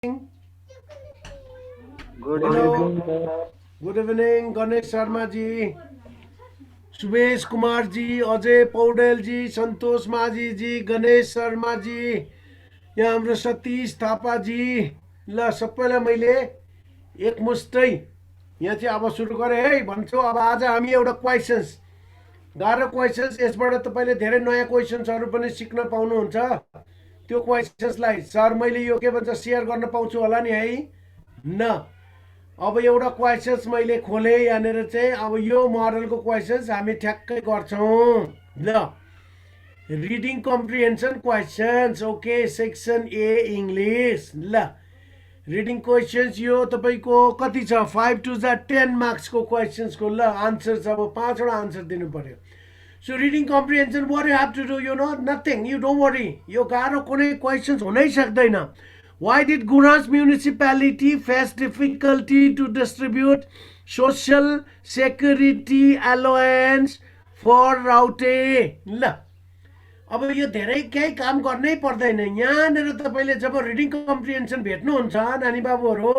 Good Hello, evening, sir. good evening, Ganesh Sharma ji, Suvesh Kumar ji, Ajay Paudel जी, सन्तोष माझी जी, गणेश शर्मा जी, यहाँ हाम्रो सतीश थापा जी। ल सबैलाई मैले एकमुष्टै यहाँ चाहिँ अब सुरु गरेँ है भन्छु। अब आज हामी एउटा क्वेसन्स, गाह्रो क्वेसन्स, यसबाट तपाईँले धेरै नयाँ क्वेसन्सहरू पनि सिक्न पाउनुहुन्छ। त्यो क्वेसन्सलाई सर मैले यो के भन्छ सेयर गर्न पाउँछु होला नि है? न। अब एउटा क्वेसन्स मैले खोलेँ यहाँनिर चाहिँ। अब यो मोडलको क्वेसन्स हामी ठ्याक्कै गर्छौँ। ल, reading comprehension questions. Okay, section A English. ल, रिडिङ क्वेसन्स यो तपाईँको कति छ? 5 टु 10 मार्क्सको क्वेसन्सको ल आन्सर छ। अब 5वटा आन्सर दिनु पर्यो। So reading comprehension what you have to do, you know nothing, you don't worry. यो गाह्रो कुनै क्वेसन्स हुनै सक्दैन। Why did Gunas municipality face difficulty to distribute social security allowance for Raute? ल, अब यो धेरै केही काम गर्नै पर्दैन। यहाँनिर तपाईँले जब रिडिङ कम्प्रिहेन्सन भेट्नुहुन्छ नानी बाबुहरू,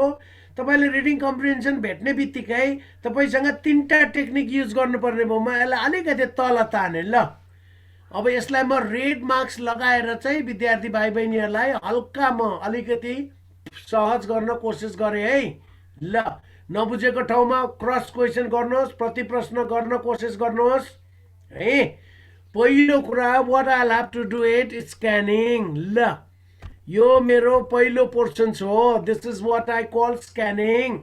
तपाईँले रिडिङ कम्प्रिहेन्सन भेट्ने बित्तिकै तपाईँसँग 3टा टेक्निक युज गर्नुपर्ने भयो। म यसलाई अलिकति तल ताने। ल, अब यसलाई म रेड मार्क्स लगाएर चाहिँ विद्यार्थी भाइ बहिनीहरूलाई हल्का म अलिकति सहज गर्न कोसिस गरेँ है। ल, नबुझेको ठाउँमा क्रस क्वेसन गर्नुहोस्, प्रति प्रश्न गर्न कोसिस गर्नुहोस् है। पहिलो कुरा, what I have to do it scanning. ल, यो मेरो पहिलो पोर्सन हो। This is what I call scanning.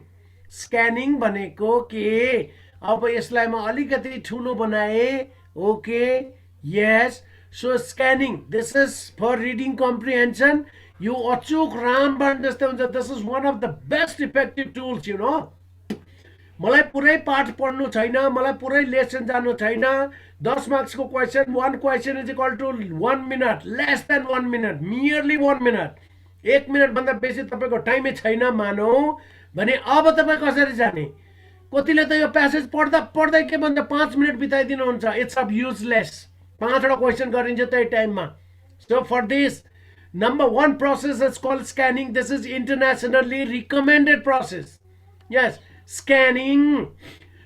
Scanning भनेको के? अब यसलाई म अलिकति ठुलो बनाएँ। Okay, yes, so scanning, this is for reading comprehension. You अचुक रामबाण जस्तै हुन्छ। This is one of the best effective tools, you know. मलाई पुरै पाठ पढ्नु छैन, मलाई पुरै लेसन जानु छैन। 10 मार्क्सको question, 1 question is equal to 1 minute, less than 1 minute, merely 1 minute. 1 मिनटभन्दा बेसी तपाईँको टाइमै छैन मानौ भने अब तपाईँ कसरी जाने? कतिले त यो प्यासेज पढ्दा पढ्दै के भन्छ 5 मिनट बिताइदिनुहुन्छ। It's of useless. 5वटा क्वेसन गरिन्छ त्यही टाइममा। So for this, number 1 process is called scanning. This is internationally recommended process. Yes, scanning.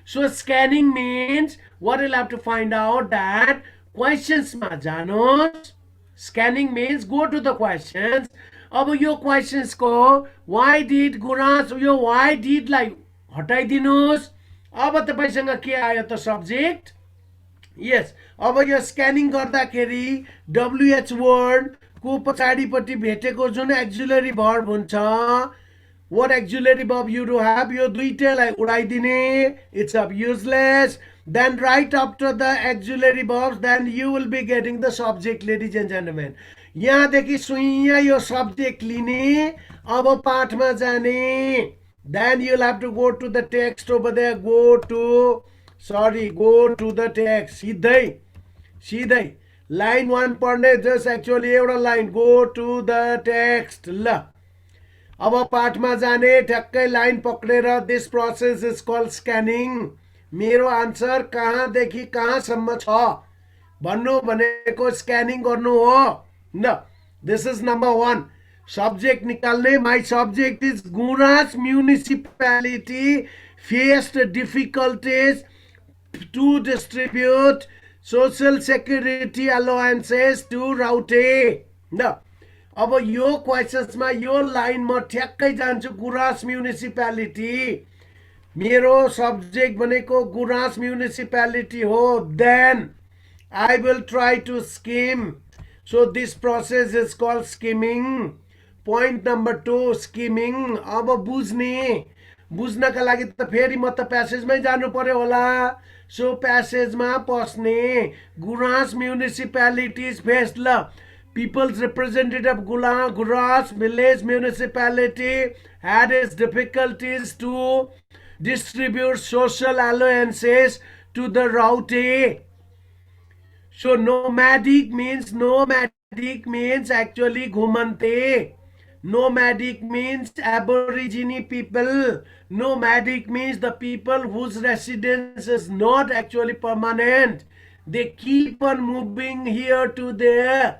So scanning means what you'll have to find out that questions ma janos. Scanning means go to the questions. अब यो questions को why did गुराँस, यो why did लाई हटाइदिनुहोस्। अब तपाईसँग के आयो त सब्जेक्ट? यस, अब यो स्क्यानिङ गर्दाखेरि डब्लुएच वर्डको पछाडिपट्टि भेटेको जुन एक्जुलरी भर्ब हुन्छ, what auxiliary verb you do have, यो दुईटैलाई उडाइदिने। It's of useless. Then right after the auxiliary verbs, then you will be getting the subject. Ladies and gentlemen, यहाँदेखि सुइया यो सब्जेक्ट लिने, अब पाठमा जाने। Then you will have to go to the text over there, go to the text. सिधै line 1 पढ्ने, just actually एउटा line, go to the text. ल, अब पाठमा जाने, ठ्याक्कै लाइन पक्रेर। This process is called scanning. मेरो आन्सर कहाँदेखि कहाँसम्म छ भन्नु भनेको स्क्यानिङ गर्नु हो। ल, दिस इज नम्बर 1। सब्जेक्ट निकाल्ने। My subject is Guras municipality faced difficulties to distribute social security allowances to Raute. ल, अब यो क्वेसन्समा यो लाइन म ठ्याक्कै जान्छु। गुराँस म्युनिसिपालिटी, मेरो सब्जेक्ट भनेको गुराँस म्युनिसिपालिटी हो। Then I will try to skim. So this process is called skimming. Point number 2, skimming. अब बुझ्नका लागि त फेरि म त प्यासेजमै जानु पर्यो होला। सो प्यासेजमा पस्ने। गुराँस म्युनिसिपालिटिज फेस्ड। ल, people's representative Guras village municipality had its difficulties to distribute social allowances to the Raute. So nomadic means actually घुमन्ते. Nomadic means aborigine people. Nomadic means the people whose residence is not actually permanent. They keep on moving here to there.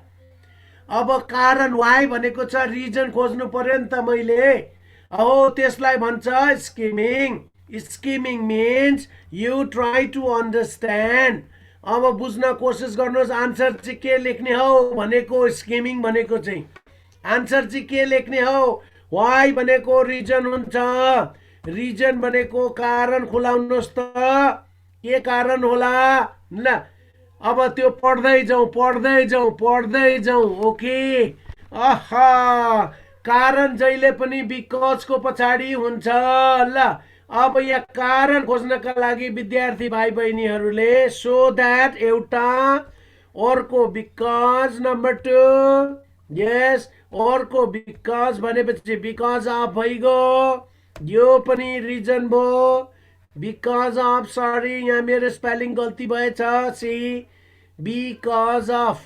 अब कारण why भनेको छ reason खोज्नु पर्यो नि त मैले हो त्यसलाई भन्छ skimming skimming means you try to understand अब बुझ्न कोसिस गर्नुहोस् आन्सर चाहिँ के लेख्ने हो भनेको स्किमिङ भनेको चाहिँ आन्सर चाहिँ के लेख्ने हो वाइ भनेको रिजन हुन्छ रिजन भनेको कारण खुलाउनुहोस् त के कारण होला ल अब त्यो पढ्दै जाउँ ओके आहा कारण जहिले पनि बिकजको पछाडि हुन्छ ल अब यहाँ कारण खोज्नका लागि विद्यार्थी भाइ बहिनीहरूले सो द्याट एउटा अर्को बिकज नम्बर 2 यस अर्को बिकज भनेपछि बिकज अफ भइगयो यो पनि रिजन भयो बिकज अफ सरी यहाँ मेरो स्पेलिङ गल्ती भएछ C because of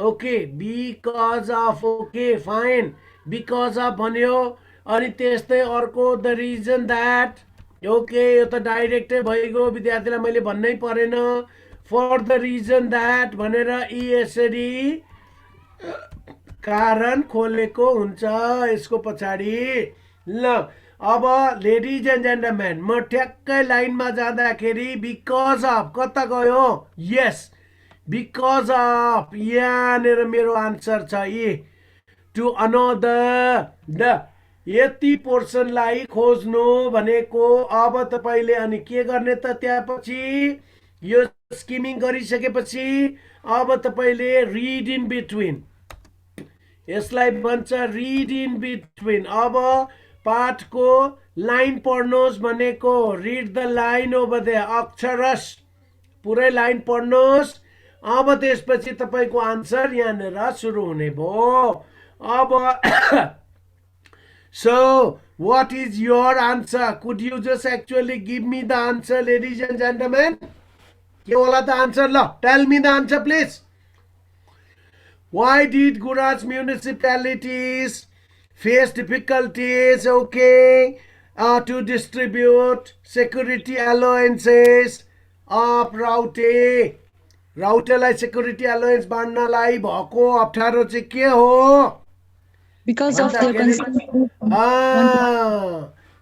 okay because of okay fine because of भन्यो अनि त्यस्तै अर्को द रिजन द्याट ओके यो त डाइरेक्टै भइगयो विद्यार्थीलाई मैले भन्नै परेन फर द रिजन द्याट भनेर यसरी कारण खोलेको हुन्छ यसको पछाडि ल अब लेडिज एन्ड जेन्टलमेन म ठ्याक्कै लाइनमा जाँदाखेरि बिकज अफ कता गयो यस बिकज अफ यहाँनिर मेरो आन्सर छ ए टु अनदर द यति पोर्सनलाई खोज्नु भनेको अब तपाईले अनि के गर्ने त त्यसपछि यो स्किमिङ गरिसकेपछि अब तपाईले रिड इन बिट्विन यसलाई भन्छ रिड इन बिट्विन अब पाठको लाइन पढ्नुहोस् भनेको read the line over there अक्षरश पुरै लाइन पढ्नुहोस् अब त्यसपछि तपाईको आन्सर यहाँनिर सुरु हुने भयो अब so what is your answer could you just actually give me the answer ladies and gentlemen ke hola the answer la tell me the answer please why did Gujarat municipalities face difficulties okay to distribute security allowances of राउटेलाई security allowance बाँड्नलाई भएको अप्ठ्यारो चाहिँ के हो Because of their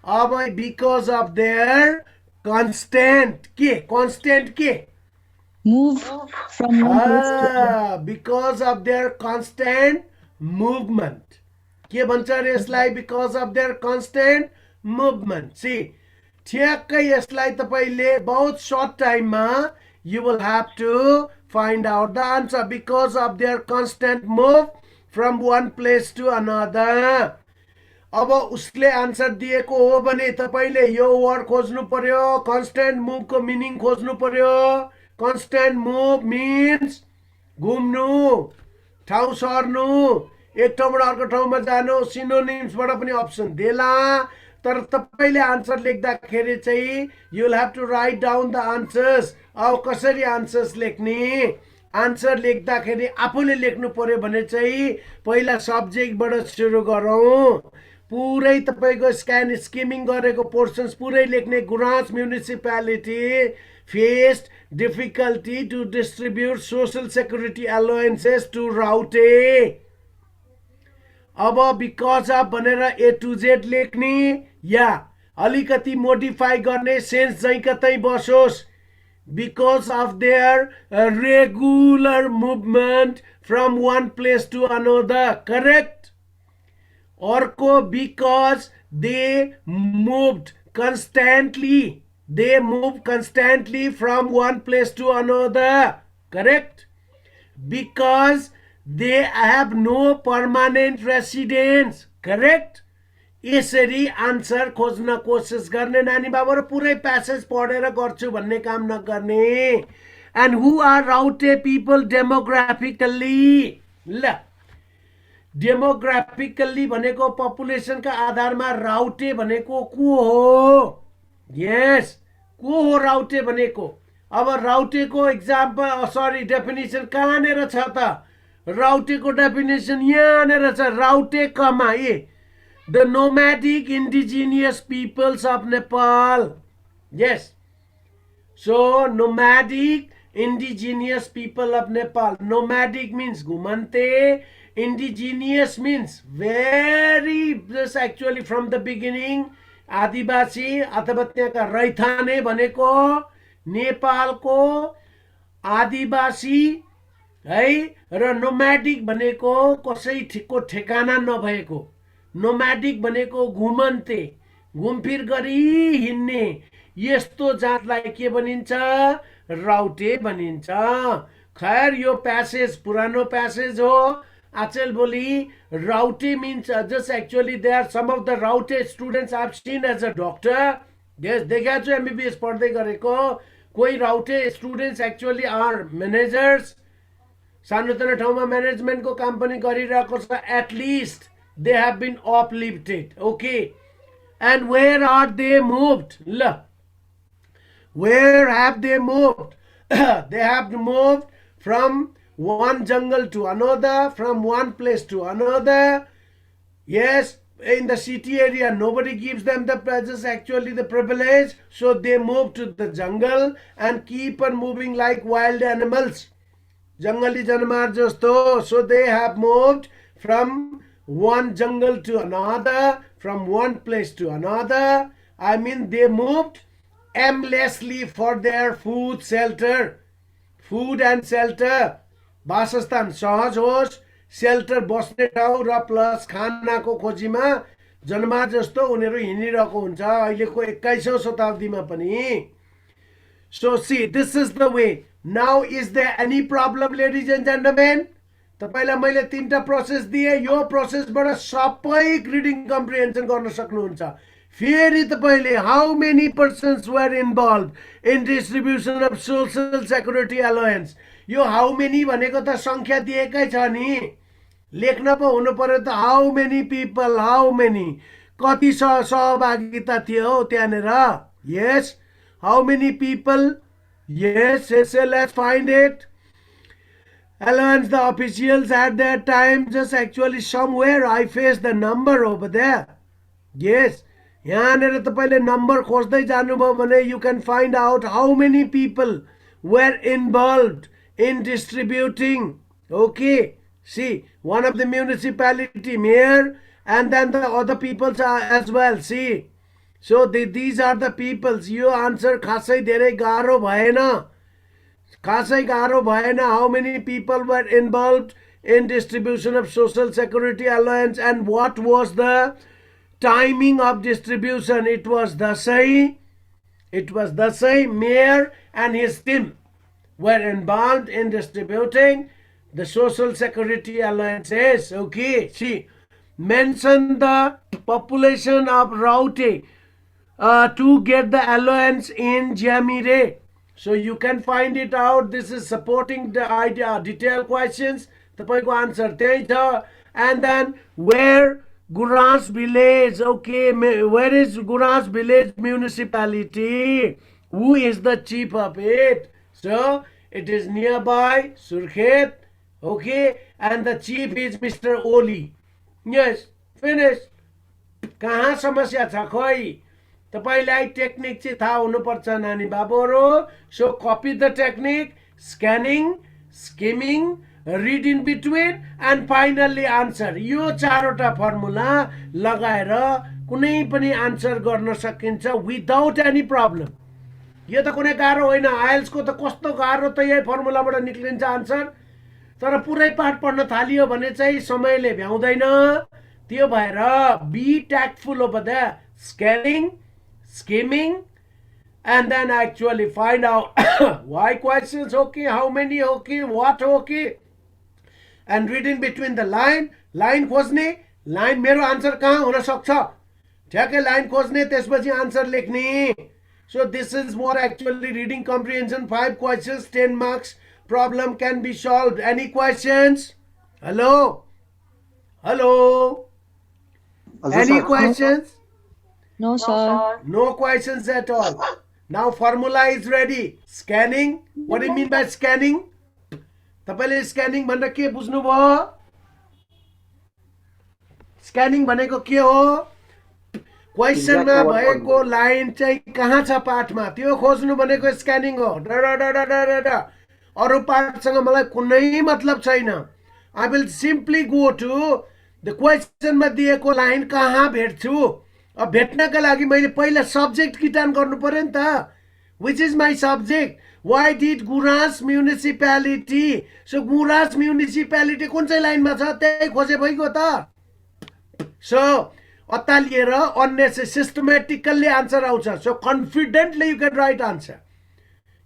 अब because of their constant के move from one place to because of their constant movement के भन्छ र यसलाई because of their constant movement see ठ्याक्कै यसलाई तपाईले बहुत short time मा you will have to find out the answer because of their constant move from one place to another अब उसले आन्सर दिएको हो भने तपाईले यो वर्ड खोज्नु पर्यो कन्स्ट्यान्ट मुभ को मिनिङ खोज्नु पर्यो कन्स्ट्यान्ट मुभ मिन्स घुम्नु ठाउँ सर्नु एक ठाउँबाट अर्को ठाउँमा जानु सिनोनिम्स बाट पनि अप्सन देला तर तपाईले आन्सर लेख्दाखेरि चाहिँ you will have to write down the answers अब कसरी आन्सर्स लेख्ने आन्सर लेख्दाखेरि आफूले लेख्नु पर्यो भने चाहिँ पहिला सब्जेक्टबाट सुरु गरौँ पुरै तपाईको स्किमिङ गरेको पोर्सन्स पुरै लेख्ने Guras municipality faced difficulty to distribute social security allowances to Raute अब बिकज अफ भनेर ए टु जेड लेख्ने या अलिकति मोडिफाई गर्ने सेन्स चाहिँ कतै बसोस् because of their regular movement from one place to another correct orko because they move constantly from one place to another correct because they have no permanent residence correct यसरी answer खोज्न कोसिस गर्ने नानी बाबु र पुरै प्यासेज पढेर गर्छु भन्ने काम नगर्ने and who are Raute people demographically ल डेमोग्राफिकली भनेको पपुलेसनका आधारमा राउटे भनेको को हो यस को हो राउटे भनेको अब राउटेको एक्जाम्पल सरी डेफिनेसन कहाँनेर छ त राउटेको डेफिनेसन यहाँनेर छ राउटे कमा ए the nomadic indigenous peoples of Nepal yes so nomadic indigenous people of Nepal nomadic means घुमन्ते indigenous means very, just actually from the beginning. आदिवासी अथवा त्यहाँका रैथाने भनेको नेपालको आदिवासी है, र नोम्याडिक भनेको कसैको ठेगाना नभएको। नोम्याडिक भनेको घुमन्ते, घुमफिर गरी हिँड्ने, यस्तो जातलाई के भनिन्छ? राउटे भनिन्छ। खैर यो प्यासेज पुरानो प्यासेज हो। आचेल बोली Raute means just actually they are some of the Raute students I've seen as a doctor. Yes, देखा छु MBBS पढ्दै गरेको कोही Raute students actually are managers. सानोतिनो ठाउँमा म्यानेजमेन्टको काम पनि गरिरहेको छ। At least they have been uplifted. Okay. And where are they moved? ल, where have they moved? They have moved from one jungle to another, from one place to another. Yes, in the city area, nobody gives them the just actually the privilege. So they move to the jungle and keep on moving like wild animals. Jangali janmar jasto. So they have moved from one jungle to another, from one place to another. I mean, they moved aimlessly for their food, shelter. Food and shelter. वासस्थान सहज होस्, shelter बस्ने ठाउँ र plus खानाको खोजीमा जन्मा जस्तो उनीहरू हिँडिरहेको हुन्छ अहिलेको 21औं शताब्दीमा पनि। So see, this is the way. Now is there any problem, ladies and gentlemen? तपाईलाई मैले तीनटा प्रोसेस दिए, यो प्रोसेसबाट सबै रिडिङ कम्प्रिहेन्सन गर्न सक्नुहुन्छ। फेरि तपाईले how many persons were involve in distribution of social security alliance, यो हाउ मेनी भनेको त संख्या दिएकै छ नि, लेख्न पो हुनु पर्यो त। How many people, how many, कति सहभागिता थियो त्यहाँनेर? Yes, how many people? Yes, let's find it. Alliance, the officials at that time, just actually somewhere I faced the number over there. Yes, यहाँनेर तपाईले नम्बर खोज्दै जानुभयो भने you can find out how many people were involved in distributing. Okay, see, one of the municipality mayor and then the other peoples are as well. See, so these are the peoples. यो answer खासै धेरै गाह्रो भएन, खासै गाह्रो भएन। How many people were involved in distribution of social security allowance and what was the timing of distribution? It was Dasai. It was Dasai, mayor and his team were involved in distributing the social security allowances. Okay, see, mention the population of Raute to get the allowance in Jamire. So you can find it out. This is supporting the idea, detailed questions. तपाईको answer त्यही छ. And then where Guras village, okay, where is Guras village municipality? Who is the chief of it? So it is nearby Surkhet, okay, and the chief is Mr. Oli. Yes, finished. कहाँ समस्या छ खोइ? तपाईलाई technique चाहिँ थाहा हुनुपर्छ नानी बाबुहरु. So copy the technique, scanning, skimming, read in between and finally answer. यो चारवटा फर्मुला लगाएर कुनै पनि आन्सर गर्न सकिन्छ without any problem. यो त कुनै गाह्रो होइन. आइएल्स को त कस्तो गाह्रो त यही फर्मुलाबाट निक्लिन्छ आन्सर. तर पुरै पाठ पढ्न थालियो भने चाहिँ समयले भ्याउँदैन. त्यो भएर be tactful over there, scanning, skimming, and then actually find out why questions, okay, how many, okay, what, okay, and read in between the line खोज्ने, line मेरो आन्सर कहाँ हुन सक्छ, ठ्याक्कै line खोज्ने, त्यसपछि आन्सर लेख्ने. So this is more actually reading comprehension. 5 questions, 10 marks. Problem can be solved. Any questions? Hello? Hello? Any questions? No, sir. No questions at all. Now formula is ready. Scanning. What do you mean by scanning? तपाईले scanning भनेर के बुझ्नुभयो? Scanning भनेको के हो? क्वेशनमा भएको line चाहिँ कहाँ छ पाठमा त्यो खोज्नु भनेको स्क्यानिङ हो. अरु पाठसँग मलाई कुनै मतलब छैन. I will simply go to the क्वेसनमा दिएको लाइन कहाँ भेट्छु। अब भेट्नका लागि मैले पहिला सब्जेक्ट किटान गर्नु पर्यो नि त। Which is my subject? Why did Guras municipality. So Guras municipality कुन चाहिँ लाइनमा छ त्यही खोजे भइगयो त। सो अत्तालिएर अन्य सिस्टमेटिकल्ली आन्सर आउँछ। So confidently you can write answer.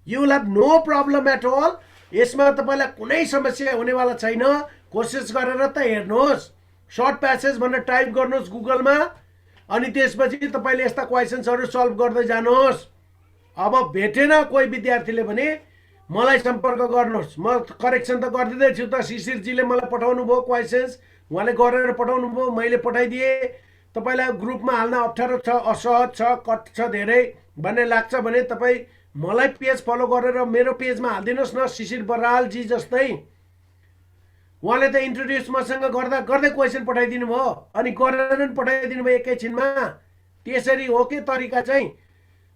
You will have no problem at all. यसमा तपाईँलाई कुनै समस्या हुनेवाला छैन। कोसिस गरेर त हेर्नुहोस्, सर्ट प्यासेज भनेर टाइप गर्नुहोस् गुगलमा, अनि त्यसपछि तपाईँले यस्ता क्वेसन्सहरू सल्भ गर्दै जानुहोस्। अब भेटेन कोही विद्यार्थीले भने मलाई सम्पर्क गर्नुहोस्, म करेक्सन त गरिदिँदैछु त। शिशिरजीले मलाई पठाउनु भयो क्वेसन्स, उहाँले गरेर पठाउनु भयो, मैले पठाइदिएँ। तपाईँलाई ग्रुपमा हाल्न अप्ठ्यारो छ, असहज छ, कट छ धेरै भन्ने लाग्छ भने तपाईँ मलाई पेज फलो गरेर मेरो पेजमा हालिदिनुहोस् न। शिशिर बरालजी जस्तै उहाँले त इन्ट्रोड्युस मसँग गर्दा गर्दै क्वेसन पठाइदिनु भयो, अनि गरेर पनि पठाइदिनु भयो एकैछिनमा। त्यसरी हो के तरिका चाहिँ?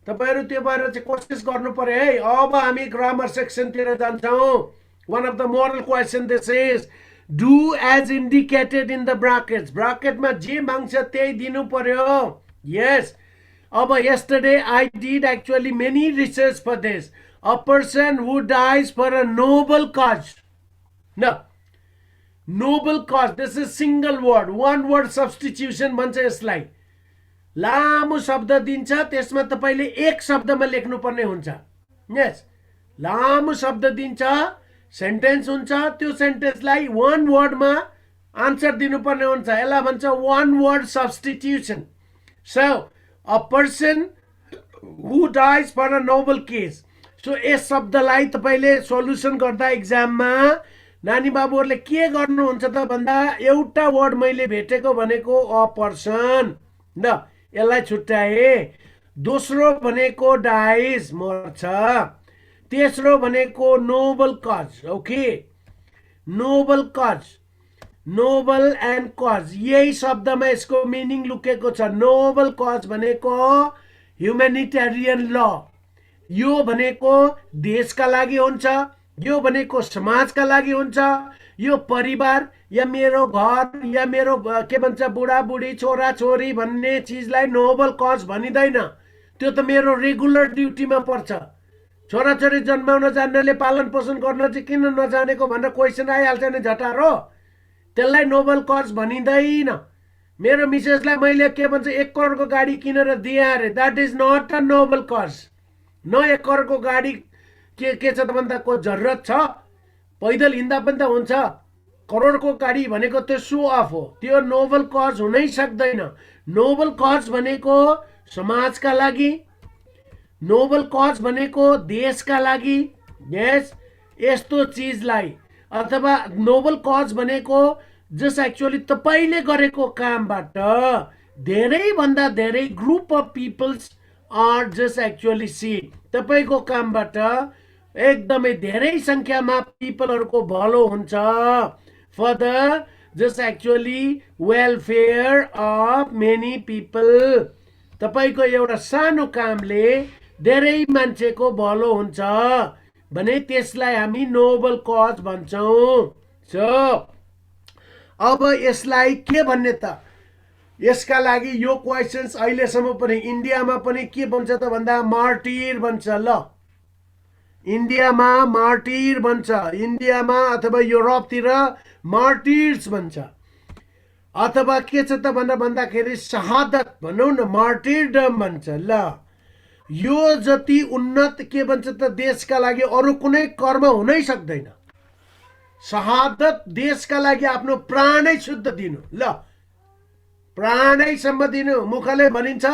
तपाईँहरू त्यो भएर चाहिँ कोसिस गर्नु पर्यो है। अब हामी ग्रामर सेक्सनतिर जान्छौँ। One of the moral question this is do as indicated in the brackets. ब्राकेटमा जे माग्छ त्यही दिनु पर्यो। यस। अब yesterday I did actually many research for this. A person who dies for a noble cause. No. Noble cause. This is single word. One word substitution भन्छ यसलाई। लामो शब्द दिन्छ, त्यसमा तपाईले एक शब्दमा लेख्नु पर्ने हुन्छ। यस। लामो शब्द दिन्छ, सेन्टेन्स हुन्छ, त्यो सेन्टेन्सलाई वन वर्डमा आन्सर दिनुपर्ने हुन्छ। यसलाई भन्छ one word substitution. So a person who dies for a noble cause. So यस शब्दलाई तपाईले सोलुसन गर्दा एक्जाममा नानी बाबुहरुले के गर्नुहुन्छ त भन्दा एउटा वर्ड मैले भेटेको भनेको अ पर्सन, ल यसलाई छुट्याए। दोस्रो भनेको डाइज, मर्छ। तेस्रो भनेको noble cause. Okay, noble cause, noble and cause, यही शब्दमा यसको मिनिङ लुकेको छ। नोबल कज भनेको ह्युमेनिटेरियन ल, यो भनेको देशका लागि हुन्छ, यो भनेको समाजका लागि हुन्छ। यो परिवार या मेरो घर या मेरो के भन्छ बुढाबुढी छोरा छोरी भन्ने चिजलाई नोबल कज भनिदैन। त्यो त मेरो रेगुलर ड्युटीमा पर्छ। छोराछोरी जन्माउन जान्नेले पालन पोषण गर्न चाहिँ किन नजानेको भनेर क्वेसन आइहाल्छ नि झटारो। त्यसलाई नोबल कज भनिँदैन। मेरो मिसेसलाई मैले के भन्छ 1 करोडको गाडी किनेर दिएँ अरे, that is not a noble cause. न 1 करोडको गाडी के छ त भन्दा को जरुरत छ? पैदल हिँड्दा पनि त हुन्छ। करोडको गाडी भनेको त्यो सो अफ हो, त्यो नोबल कज हुनै सक्दैन। नोबल कज भनेको समाजका लागि, नोबल कज भनेको देशका लागि। यस, यस्तो चिजलाई, अथवा नोबल कज भनेको जस एक्चुअली तपाईले गरेको कामबाट धेरै भन्दा धेरै group of peoples are just actually see, तपाईको कामबाट एकदमै धेरै संख्यामा पिपलहरुको भलो हुन्छ। For the just actually welfare of many people, तपाईको एउटा सानो कामले धेरै मान्छेको भलो हुन्छ भने त्यसलाई हामी नोबल कज भन्छौं। सो अब यसलाई के भन्ने त? यसका लागि यो क्वेशन्स अहिलेसम्म पनि इन्डियामा पनि के भन्छ त भन्दा मार्टिर भन्छ। ल इन्डियामा मार्टिर भन्छ, इन्डियामा अथवा युरोपतिर मार्टिर्स भन्छ, अथवा के छ त भन्दाखेरि शहादत भनौं न, मार्टिरडम भन्छ। ल यो जति उन्नत के भन्छ त देशका लागि अरु कुनै कर्म हुनै सक्दैन। शहादत देशका लागि आफ्नो प्राणै शुद्ध दिनु। ल प्राणैसम्म दिनु। मुखले भनिन्छ,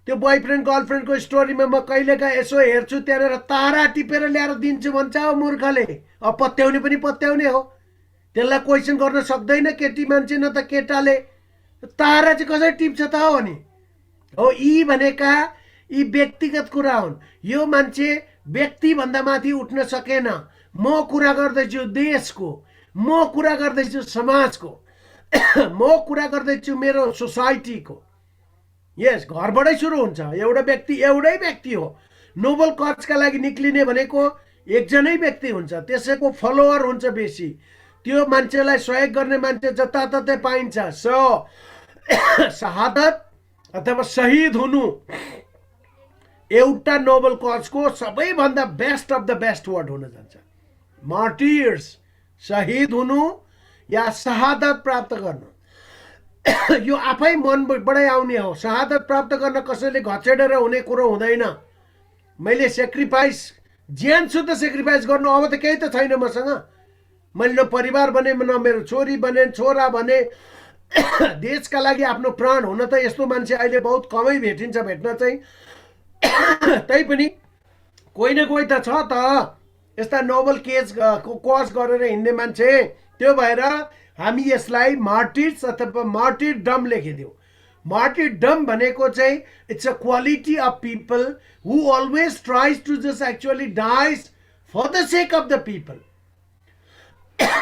त्यो बोयफ्रेन्ड गर्लफ्रेन्डको स्टोरीमा म कहिलेका यसो हेर्छु त्यहाँनिर तारा टिपेर ल्याएर दिन्छु भन्छ मूर्खले। अब पत्याउने पनि पत्याउने हो, त्यसलाई क्वेसन गर्न सक्दैन केटी मान्छे न त केटाले। तारा चाहिँ कसरी टिप्छ त हो नि? हो, यी भनेका यी व्यक्तिगत कुरा हुन्। यो मान्छे व्यक्ति भन्दा माथि उठ्न सकेन। म कुरा गर्दैछु देशको, म कुरा गर्दैछु समाजको, म कुरा गर्दैछु मेरो सोसाइटीको। यस, घरबाटै सुरु हुन्छ। एउटा व्यक्ति हो। नोबल कजका लागि निक्लिने भनेको एकजनै व्यक्ति हुन्छ, त्यसैको फलोअर हुन्छ बेसी। त्यो मान्छेलाई सहयोग गर्ने मान्छे जताततै पाइन्छ। सो शहादत अथवा शहीद हुनु एउटा नोबल कजको सबैभन्दा best of the best word हुन जान्छ। मार्टिर्स, शहीद हुनु या शहादत प्राप्त गर्नु यो आफै मनबाटै आउने हो। शहादत प्राप्त गर्न कसैले घचेडेर हुने कुरो हुँदैन। मैले सेक्रिफाइस ज्यानसुत सेक्रिफाइस गर्नु अब त केही त छैन मसँग। मैले न परिवार बने, न मेरो छोरी बने, छोरा बने, देशका लागि आफ्नो प्राण हुन त यस्तो मान्छे अहिले बहुत कमै भेटिन्छ, भेट्न चाहिँ। तैपनि कोही न कोही त छ त यस्ता नोबल कज गरेर हिँड्ने मान्छे। त्यो भएर हामी यसलाई मार्टिर्स अथवा मार्टिरडम लेखिदिउँ। मार्टिरडम भनेको चाहिँ it's a quality of people who always tries to just actually dies for the sake of the people.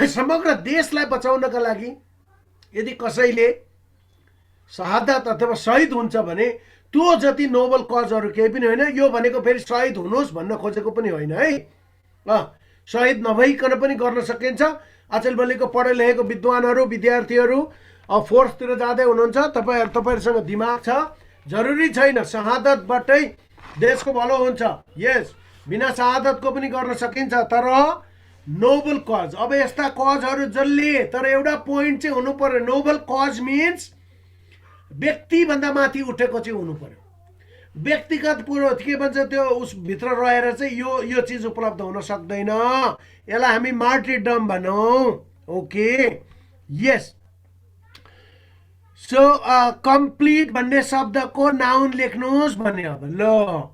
समग्र देशलाई बचाउनका लागि यदि कसैले शहादत अथवा शहीद हुन्छ भने त्यो जति नोबल कजहरू केही पनि होइन। यो भनेको फेरि शहीद हुनुहोस् भन्न खोजेको पनि होइन है। शहीद नभइकन पनि गर्न सकिन्छ। आजकलभोलिको पढे लेखेको विद्वानहरू, विद्यार्थीहरू फोर्सतिर जाँदै हुनुहुन्छ। तपाईँहरूसँग दिमाग छ, जरुरी छैन शहादतबाटै देशको भलो हुन्छ। यस, बिना शहादतको पनि गर्न सकिन्छ, तर नोबल कज। अब यस्ता कजहरू जसले, तर एउटा पोइन्ट चाहिँ हुनु पर्यो। नोबल कज मिन्स व्यक्तिभन्दा माथि उठेको चाहिँ हुनु पर्यो। व्यक्तिगत कुरो के भन्छ त्यो उसभित्र रहेर चाहिँ यो चिज उपलब्ध हुन सक्दैन। यसलाई हामी मार्टिरडम भनौँ। Okay, yes. सो कम्प्लिट भन्ने शब्दको नाउन लेख्नुहोस् भन्यो। ल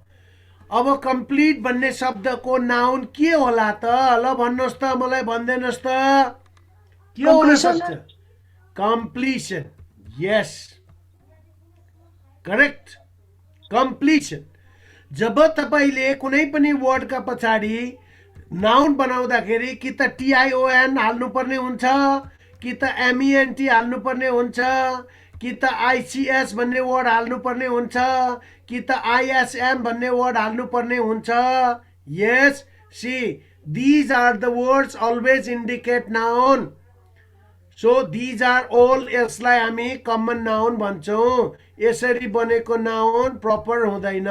अब कम्प्लिट भन्ने शब्दको नाउन के होला त? ल भन्नुहोस् त, मलाई भनिदिनुहोस् त के हुन सक्छ? कम्प्लिसन। यस, करेक्ट, कम्प्लिसन। जब तपाईँले कुनै पनि वर्डका पछाडि नाउन बनाउँदाखेरि कि त TION हाल्नुपर्ने हुन्छ, कि त MENT हाल्नुपर्ने हुन्छ, कि त ICS भन्ने वर्ड हाल्नुपर्ने हुन्छ, कि त ISM भन्ने वर्ड हाल्नुपर्ने हुन्छ। Yes, see these are the words always indicate noun. So these are all, यसलाई हामी कमन नाउन भन्छौँ। यसरी बनेको नाउन प्रपर हुँदैन।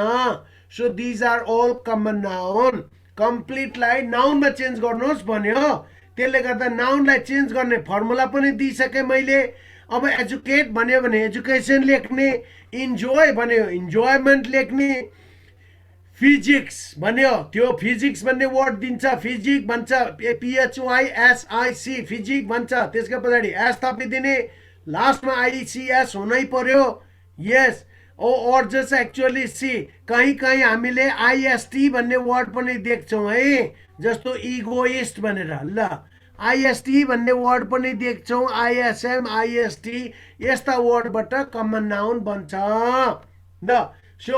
So these are all common noun. कम्प्लिटलाई नाउनमा चेन्ज गर्नुहोस् भन्यो। त्यसले गर्दा नाउनलाई चेन्ज गर्ने फर्मुला पनि दिइसकेँ मैले। अब एजुकेट भन्यो भने एजुकेसन लेख्ने, इन्जोय भन्यो इन्जोयमेन्ट लेख्ने, फिजिक्स भन्यो त्यो फिजिक्स भन्ने वर्ड दिन्छ, फिजिक भन्छ, PHYSIC फिजिक भन्छ। त्यसको पछाडि एस थपिदिने, लास्टमा ICS हुनै पर्यो। यस, और जस्ट एक्चुअली सी कहीँ कहीँ हामीले IST भन्ने वर्ड पनि देख्छौँ है, जस्तो इगोइस्ट भनेर। ल IST भन्ने वर्ड पनि देख्छौँ, ISM, IST यस्ता वर्डबाट कमन नाउन बन्छ। ल सो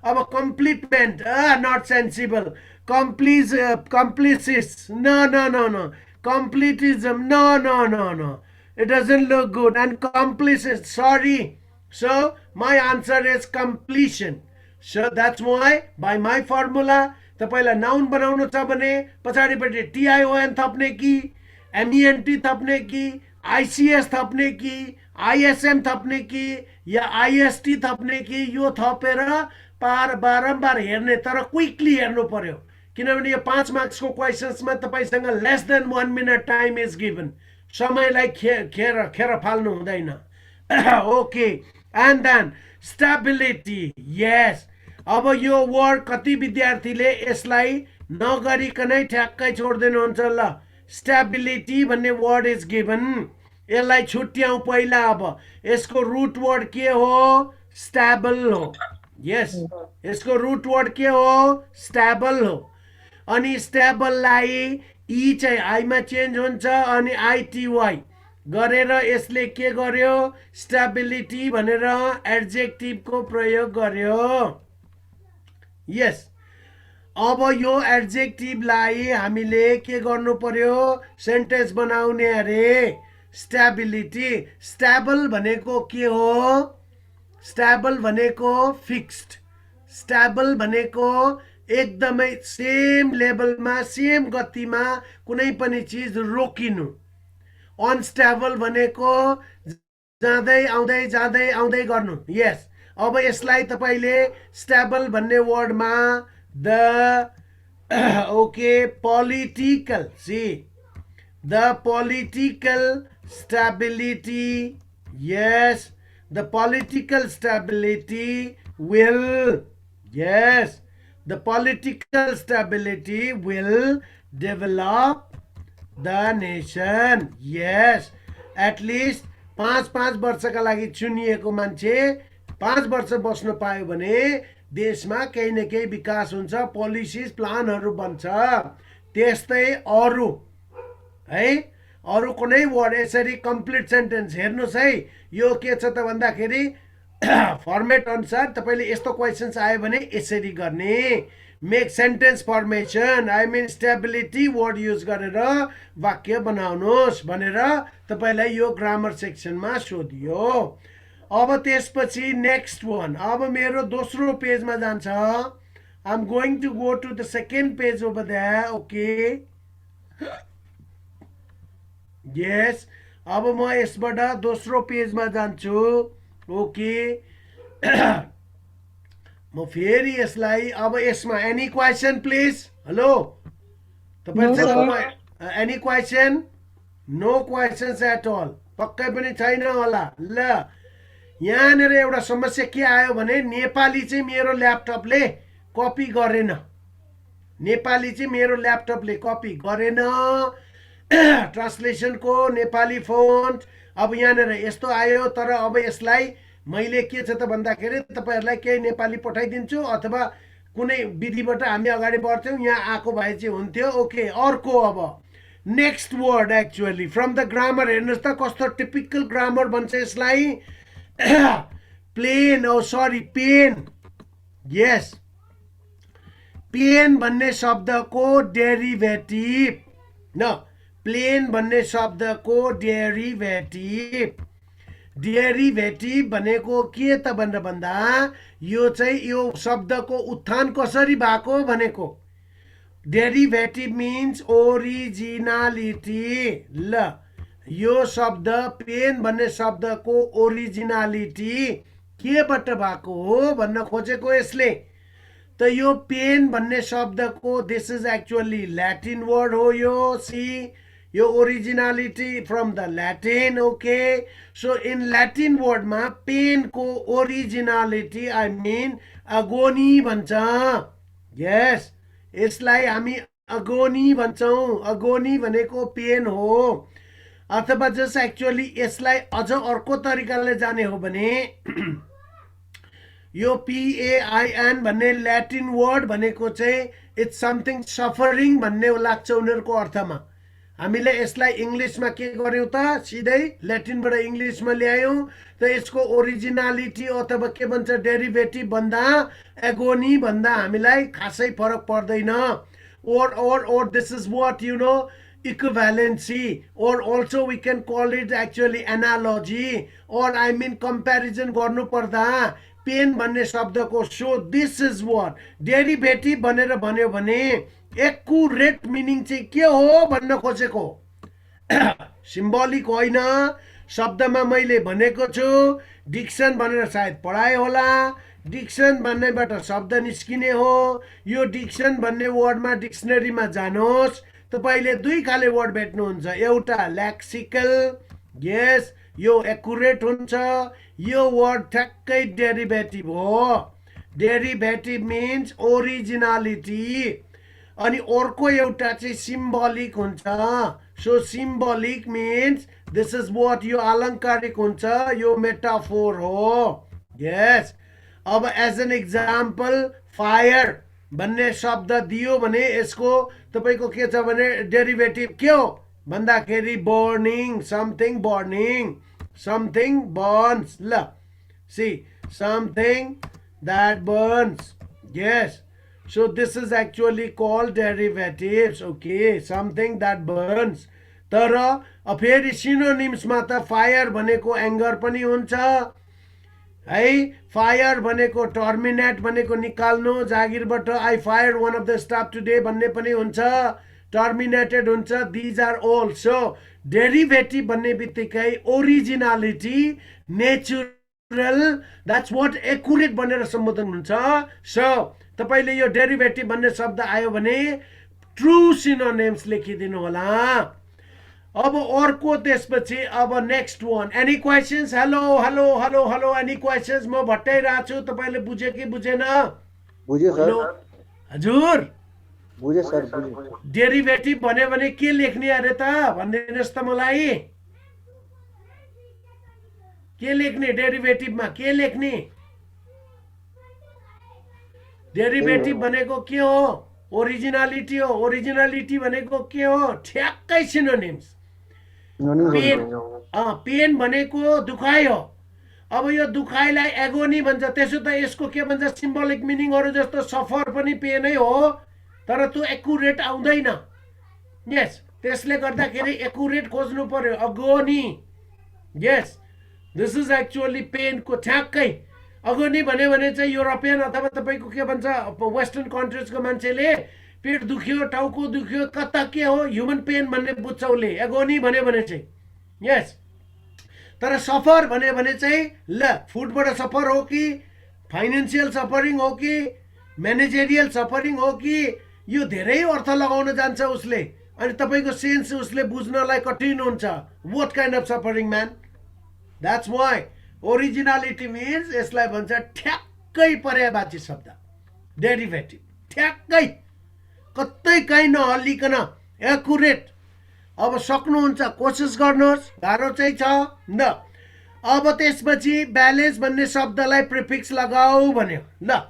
अब कम्प्लिटमेन्ट, नट सेन्सिबल, कम्प्लिसिस, no, completism, no, it doesn't look good, and complicit, sorry. So my answer is completion. So that's why by my formula तपाईलाई noun बनाउनु छ भने पछाडिपट्टि TION थप्ने कि, MENT थप्ने कि, ICS थप्ने कि, ISM थप्ने कि या IST थप्ने कि, यो थपेर बारम्बार हेर्ने, तर क्विकली हेर्नु पर्यो। किनभने यो 5 मार्क्सको क्वेसन्समा तपाईसँग less than 1 minute time is given. समयलाई खेर फाल्नु हुँदैन। Okay, and then stability. Yes, अब यो वर्ड कति विद्यार्थीले यसलाई नगरिकनै ठ्याक्कै छोड्दिनुहुन्छ। ल स्टेबिलिटी भन्ने वर्ड इज गिभन, यसलाई छुट्याउँ पहिला। अब यसको रुट वर्ड के हो? स्टेबल हो। यस, यसको रुट वर्ड के हो? स्टेबल हो। अनि स्टेबललाई ई चाहिँ आईमा चेन्ज हुन्छ, अनि ITY गरेर यसले के गर्यो? स्टेबिलिटी भनेर एड्जेक्टिभको प्रयोग गर्यो। यस, अब यो एड्जेक्टिभलाई हामीले के गर्नु पर्यो? सेन्टेन्स बनाउने अरे। स्टेबिलिटी, स्टेबल भनेको के हो? स्टेबल भनेको फिक्स्ड, स्टेबल भनेको एकदमै सेम लेभलमा सेम गतिमा कुनै पनि चिज रोकिनु। अनस्टेबल भनेको जाँदै आउँदै गर्नु। यस, अब यसलाई तपाईले स्टेबल भन्ने वर्डमा the okay political see the political stability, yes, the political stability will, yes, the political stability will develop the nation. Yes, at least 5 वर्षका लागि चुनिएको मान्छे 5 वर्ष बस्न पायो भने देशमा केही न केही विकास हुन्छ, पोलिसिज प्लानहरू बन्छ। त्यस्तै अरू है, अरू कुनै वर्ड यसरी कम्प्लिट सेन्टेन्स हेर्नुहोस् है। यो के छ त भन्दाखेरि फर्मेट अनुसार तपाईले यस्तो क्वेसन्स आयो भने यसरी गर्ने। Make sentence formation, I mean stability word use गरेर वाक्य बनाउनुहोस् भनेर तपाईलाई यो ग्रामर सेक्सनमा सोधियो। अब त्यसपछि नेक्स्ट वान, अब मेरो दोस्रो पेजमा जान्छ। I am going to go to the second page over there, okay. Yes, अब म यसबाट दोस्रो पेजमा जान्छु, ओके। म फेरि यसलाई, अब यसमा एनी क्वेसन प्लिज? हेलो तपाईहरु, any question? No questions at all, पक्कै पनि छैन होला। ल, यहाँनिर एउटा समस्या के आयो भने नेपाली चाहिँ मेरो ल्यापटपले कपी गरेन। नेपाली चाहिँ मेरो ल्यापटपले कपी गरेन ट्रान्सलेसनको नेपाली फोन्ट। अब यहाँनिर यस्तो आयो, तर अब यसलाई मैले के छ त भन्दाखेरि तपाईहरुलाई केही नेपाली पठाइदिन्छु अथवा कुनै विधिबाट हामी अगाडि बढ्छौँ। यहाँ आएको भए चाहिँ हुन्थ्यो, ओके। अर्को अब next word actually from the grammar, हेर्नुहोस् त कस्तो टिपिकल ग्रामर भन्छ यसलाई। प्लेन, ओ सरी पेन, यस, पेन भन्ने शब्दको डेरिभेटिभ न, प्लेन भन्ने शब्दको डेरिभेटिभ, डेरिभेटिभ भनेको के त भनेर भन्दा यो चाहिँ यो शब्दको उत्थान कसरी भएको भनेको। Derivative means originality. ल, यो शब्द पेन भन्ने शब्दको ओरिजिनालिटी केबाट भएको हो भन्न खोजेको यसले। त यो पेन भन्ने शब्दको this is actually Latin word हो यो। सी, यो originality from the Latin, okay. So in Latin वर्डमा पेनको ओरिजिनालिटी आई मिन अगोनी भन्छ। यस, यसलाई हामी अगोनी भन्छौँ। अगोनी भनेको पेन हो। अथवा जस एक्चुअली यसलाई अझ अर्को तरिकाले जाने हो भने यो PAIN भन्ने ल्याटिन वर्ड भनेको चाहिँ इट्स समथिङ सफरिङ भन्ने लाग्छ उनीहरूको अर्थमा। हामीले यसलाई इङ्ग्लिसमा के गर्यौँ त, सिधै ल्याटिनबाट इङ्ग्लिसमा ल्यायौँ। त यसको ओरिजिनालिटी अथवा के भन्छ डेरिभेटिभ भन्दा एगोनी भन्दा हामीलाई खासै फरक पर्दैन। or this is what you know, equivalency, or also we can call it actually analogy, or I mean comparison गर्नु पर्दा पेन भन्ने शब्दको so this is what derivative भनेर भन्यो भने एक्युरेट मिनिङ चाहिँ के हो भन्न खोजेको। सिम्बोलिक होइन, शब्दमा मैले भनेको छु। डिक्सन भनेर सायद पढाए होला। डिक्सन भन्नेबाट शब्द निस्किने हो। यो डिक्सन भन्ने वर्डमा डिक्सनरीमा जानुहोस्, तपाईले दुई खाले वर्ड भेट्नुहुन्छ। एउटा लेक्सिकल, यस, यो एक्युरेट हुन्छ। यो वर्ड ठ्याक्कै डेरिभेटिभ हो। Derivative means originality. अनि अर्को एउटा चाहिँ सिम्बोलिक हुन्छ। So symbolic means this is what, यो अलङ्कारिक हुन्छ, यो मेटाफोर हो। यस, अब एज एन एक्जाम्पल फायर भन्ने शब्द दियो भने यसको तपाईको के छ भने डेरिभेटिभ के हो भन्दाखेरि burning, something burning, something burns. ल, see, something that burns, yes. So this is actually called derivatives, okay, something that burns. तर फेरि सिनोनिम्समा त फायर भनेको एङ्गर पनि हुन्छ है फायर भनेको टर्मिनेट भनेको निकाल्नु जागिरबाट I fire one of the staff today भन्ने पनि हुन्छ टर्मिनेटेड हुन्छ these are all so derivative भन्ने बित्तिकै originality natural that's what accurate भनेर सम्बोधन हुन्छ सो तपाईले यो डेरिभेटिभ भन्ने शब्द आयो भने ट्रु सिनोनिम्स लेखिदिनु होला अब अर्को त्यसपछि अब next one any questions hello hello hello hello any questions म भट्टाइरहेको छु तपाईले बुझ्यो कि बुझेन बुझ्यो सर हजुर बुझ्यो सर बुझ्यो डेरिभेटिभ भन्यो भने के लेख्ने अरे त भनिदिनुहोस् त मलाई के लेख्ने डेरिभेटिभमा के लेख्ने डेरिभेटिभ भनेको के हो ओरिजिनालिटी हो ओरिजिनालिटी भनेको के हो ठ्याक्कै सिनोनिम्स पेन पेन भनेको दुखाइ हो अब यो दुखाइलाई एगोनी भन्छ त्यसो त यसको के भन्छ सिम्बोलिक मिनिङहरु जस्तो सफर पनि पेनै हो तर त्यो एक्युरेट आउँदैन यस त्यसले गर्दाखेरि एक्युरेट खोज्नु पर्यो अगोनी यस दिस इज एक्चुअली पेन को ठ्याक्कै अगोनी भन्यो भने चाहिँ युरोपियन अथवा तपाईको के भन्छ वेस्टर्न कन्ट्रीजको मान्छेले पेट दुख्यो टाउको दुख्यो कता के हो ह्युमन पेन भन्ने बुझ्छ उले एगोनी भन्यो भने चाहिँ यस तर सफर भन्यो भने चाहिँ ल फुडबाट सफर हो कि फाइनान्शियल सफरिङ हो कि म्यानेजरियल सफरिङ हो कि यो धेरै अर्थ लगाउन जान्छ उसले अनि तपाईको सेन्स उसले बुझ्नलाई कठिन हुन्छ what kind of suffering man that's why originality means यसलाई भन्छ ठ्याक्कै पर्यायवाची शब्द डेरिभेटिभ ठ्याक्कै कतै कहीँ नहल्लिकन एक्युरेट अब सक्नुहुन्छ कोसिस गर्नुहोस् गाह्रो चाहिँ छ ल अब त्यसपछि ब्यालेन्स भन्ने शब्दलाई प्रिफिक्स लगाऊ भन्यो ल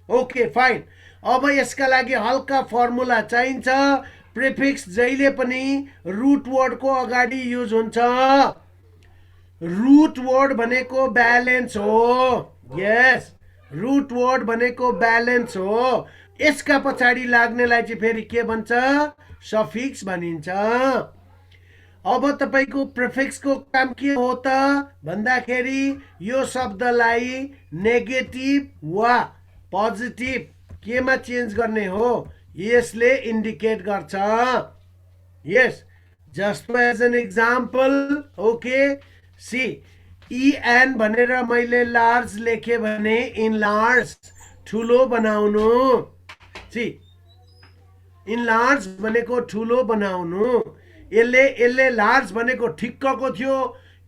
ओके फाइन अब यसका लागि हल्का फर्मुला चाहिन्छ प्रिफिक्स जहिले पनि रुट वर्डको अगाडि युज हुन्छ रूट वर्ड भनेको ब्यालेन्स हो यस रूट वर्ड भनेको ब्यालेन्स हो यसका पछाडि लाग्नेलाई चाहिँ फेरि के भन्छ सफिक्स भनिन्छ अब तपाईको प्रिफिक्स को काम के हो त भन्दाखेरि यो शब्दलाई नेगेटिभ वा पोजिटिभ केमा चेन्ज गर्ने हो यसले इन्डिकेट गर्छ yes just as an example okay see EN भनेर मैले लार्ज लेखे भने इन लार्ज ठुलो बनाउनु सी इन लार्ज भनेको ठुलो बनाउनु यसले लार्ज भनेको ठिक्कको थियो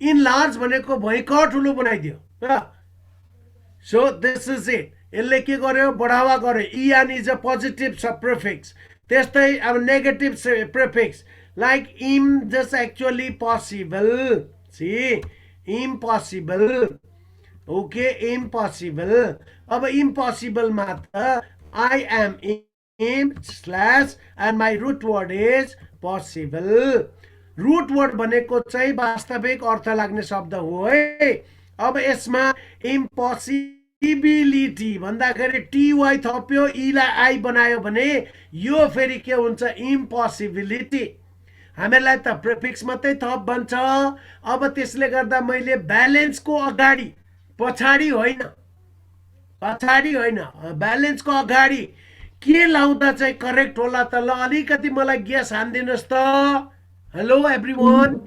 इन लार्ज भनेको भयंकर ठुलो बनाइदियो सो दिस इज इट यसले के गर्यो बढावा गर्यो EN is a positive prefix त्यस्तै अब negative prefix like im just actually possible see impossible okay impossible अब इम्पोसिबल मा त I am im slash and my root word is possible root word भनेको चाहिँ वास्तविक अर्थ लाग्ने शब्द हो है अब यसमा इम्पोसिबिलिटी भन्दाखेरि TY थप्यो ईलाई आई बनायो भने यो फेरि के हुन्छ इम्पोसिबिलिटी हामीलाई त प्रिफिक्स मात्रै थप भन्छ अब त्यसले गर्दा मैले ब्यालेन्स को अगाडि पछाडि होइन ब्यालेन्स को अगाडि के लाउँदा चाहिँ करेक्ट होला त ल अलिकति मलाई गेस हान्दिनुस् त हेलो एभ्रीवन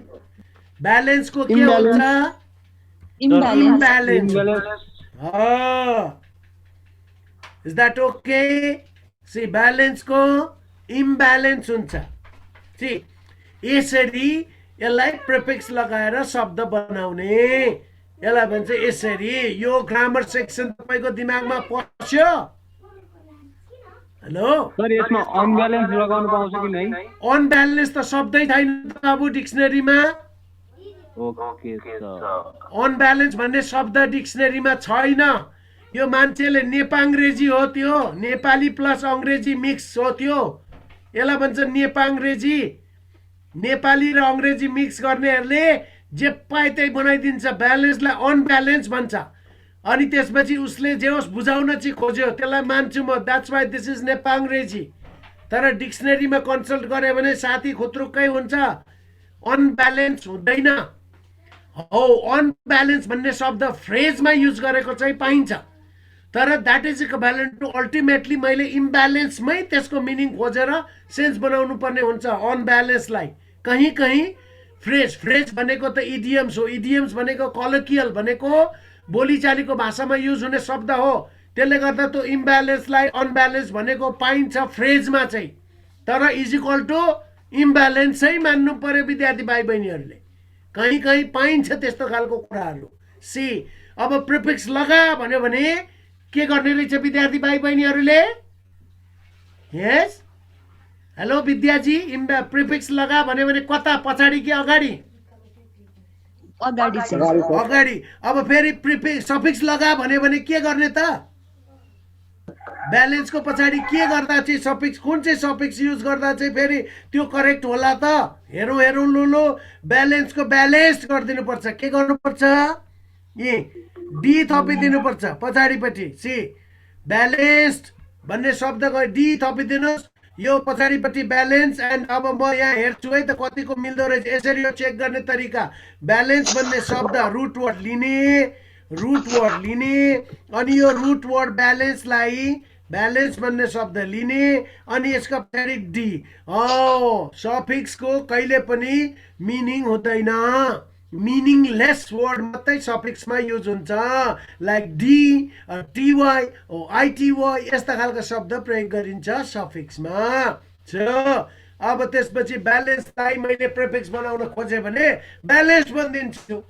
ब्यालेन्स को के हुन्छ imbalance is that okay see balance को इम्ब्यालेन्स हुन्छ सी यसरी यसलाई प्रिफिक्स लगाएर शब्द बनाउने यसलाई भन्छ यसरी यो ग्रामर सेक्सन तपाईको दिमागमा पस्यो हेलो सर यसमा अनब्यालेन्स लगाउन पाउँछ कि नै अनब्यालेन्स त शब्दै छैन त अब डिक्सनरीमा ओके सर अनब्यालेन्स भन्ने शब्द डिक्सनरीमा छैन यो मान्छेले नेपाङ्ग्रेजी हो त्यो नेपाली प्लस अंग्रेजी मिक्स हो त्यो यसलाई भन्छ नेपाङ्ग्रेजी नेपाली र अंग्रेजी मिक्स गर्नेहरूले जे पाए त्यही बनाइदिन्छ ब्यालेन्सलाई अनब्यालेन्स भन्छ अनि त्यसपछि उसले जे होस् बुझाउन चाहिँ खोज्यो त्यसलाई मान्छु म द्याट्स वाइ दिस इज नेपाङ्ग्रेजी तर डिक्सनरीमा कन्सल्ट गरे भने साथी खुत्रुक्कै हुन्छ अनब्यालेन्स हुँदैन हो अनब्यालेन्स भन्ने शब्द फ्रेजमा युज गरेको चाहिँ पाइन्छ, तर that is equivalent to ultimately मैले इम्ब्यालेन्समै त्यसको मिनिङ खोजेर सेन्स बनाउनु पर्ने हुन्छ अनब्यालेन्सलाई। कहीँ कहीँ फ्रेज भनेको त इडियम्स हो, इडियम्स भनेको कलोकियल भनेको बोलीचालीको भाषामा युज हुने शब्द हो, त्यसले गर्दा त्यो इम्ब्यालेन्सलाई अनब्यालेन्स भनेको पाइन्छ फ्रेजमा चाहिँ, तर इज इक्वल टु इम्ब्यालेन्सै मान्नु पर्यो विद्यार्थी भाइ बहिनीहरूले। कहीँ कहीँ पाइन्छ त्यस्तो खालको कुराहरू। सी अब प्रिफिक्स लगा भन्यो भने के गर्ने रहेछ विद्यार्थी भाइ बहिनीहरूले? यस हेलो विद्याजी, प्रिफिक्स लगा भन्यो भने कता, पछाडि कि अगाडि? अगाडि सर। अगाडि। अब फेरि प्रिफिक्स सफिक्स लगा भन्यो भने के गर्ने त? ब्यालेन्सको पछाडि के गर्दा चाहिँ सफिक्स, कुन चाहिँ सफिक्स युज गर्दा चाहिँ फेरि त्यो करेक्ट होला त? हेरौँ हेरौँ लुलो, ब्यालेन्सको ब्यालेन्स गरिदिनु पर्छ। के गर्नुपर्छ? ए डी थपिदिनुपर्छ पछाडिपट्टि। सी ब्यालेन्स्ड भन्ने शब्द डी थपिदिनुहोस्, यो पछाडिपट्टि ब्यालेन्स। एन्ड अब म यहाँ हेर्छु है त कतिको मिल्दो रहेछ। यसरी यो चेक गर्ने तरिका, ब्यालेन्स भन्ने शब्द रुट वर्ड लिने अनि यो रुट वर्ड ब्यालेन्सलाई ब्यालेन्स भन्ने शब्द लिने अनि यसका पछाडि डी। सफिक्सको कहिले पनि मिनिङ हुँदैन, मिनिङलेस वर्ड मात्रै सफिक्समा युज हुन्छ, लाइक डी, टिवाई, आइटिवाई यस्ता खालका शब्द प्रयोग गरिन्छ सफिक्समा। अब त्यसपछि ब्यालेन्सलाई मैले प्रिफिक्स बनाउन खोजेँ भने ब्यालेन्स भनिदिन्छु,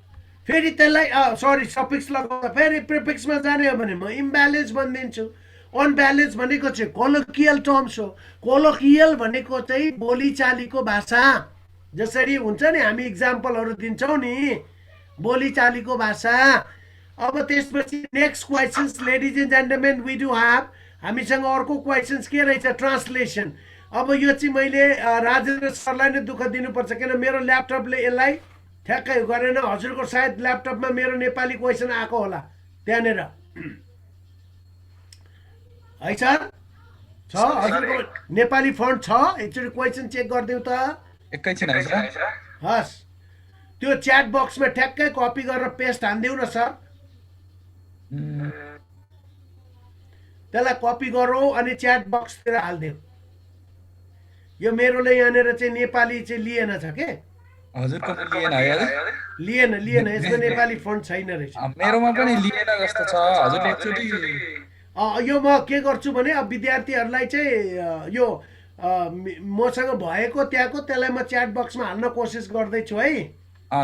फेरि त्यसलाई सरी सफिक्स लगाउँदा फेरि प्रिफिक्समा जाने हो भने म इम्ब्यालेन्स भनिदिन्छु। अनब्यालेन्स भनेको चाहिँ कोलोकियल टर्म्स हो। कोलोकियल भनेको चाहिँ बोलीचालीको भाषा, जसरी हुन्छ नि हामी इक्जाम्पलहरू दिन्छौँ नि बोलीचालीको भाषा। अब त्यसपछि next questions ladies and gentlemen we do have, हामीसँग अर्को क्वेसन्स के रहेछ? ट्रान्सलेसन। अब यो चाहिँ मैले राजेन्द्र सरलाई नै दुःख दिनुपर्छ, किन मेरो ल्यापटपले यसलाई ठ्याक्कै गरेन। हजुरको सायद ल्यापटपमा मेरो नेपाली क्वेसन आएको होला त्यहाँनिर, है सर? छ हजुरको नेपाली फन्ट छ? एकचोटि क्वेसन चेक गरिदिउँ त एकैछिन है सर। हस्, त्यो च्याट बक्समा ठ्याक्कै कपी गरेर पेस्ट हानिदिउँ न सर। त्यसलाई कपी गरौँ अनि च्याट बक्सतिर हालिदिउँ। यो मेरोले यहाँनिर चाहिँ नेपाली चाहिँ लिएन छ के? हजुरको लिएन है? लिएन, यसको नेपाली फन्ट छैन रहेछ। मेरोमा पनि लिएन जस्तो छ। हजुरले एकचोटि यो म के गर्छु भने अब विद्यार्थीहरूलाई चाहिँ यो मसँग भएको त्यहाँको त्यसलाई म च्याट बक्समा हाल्न कोसिस गर्दैछु है।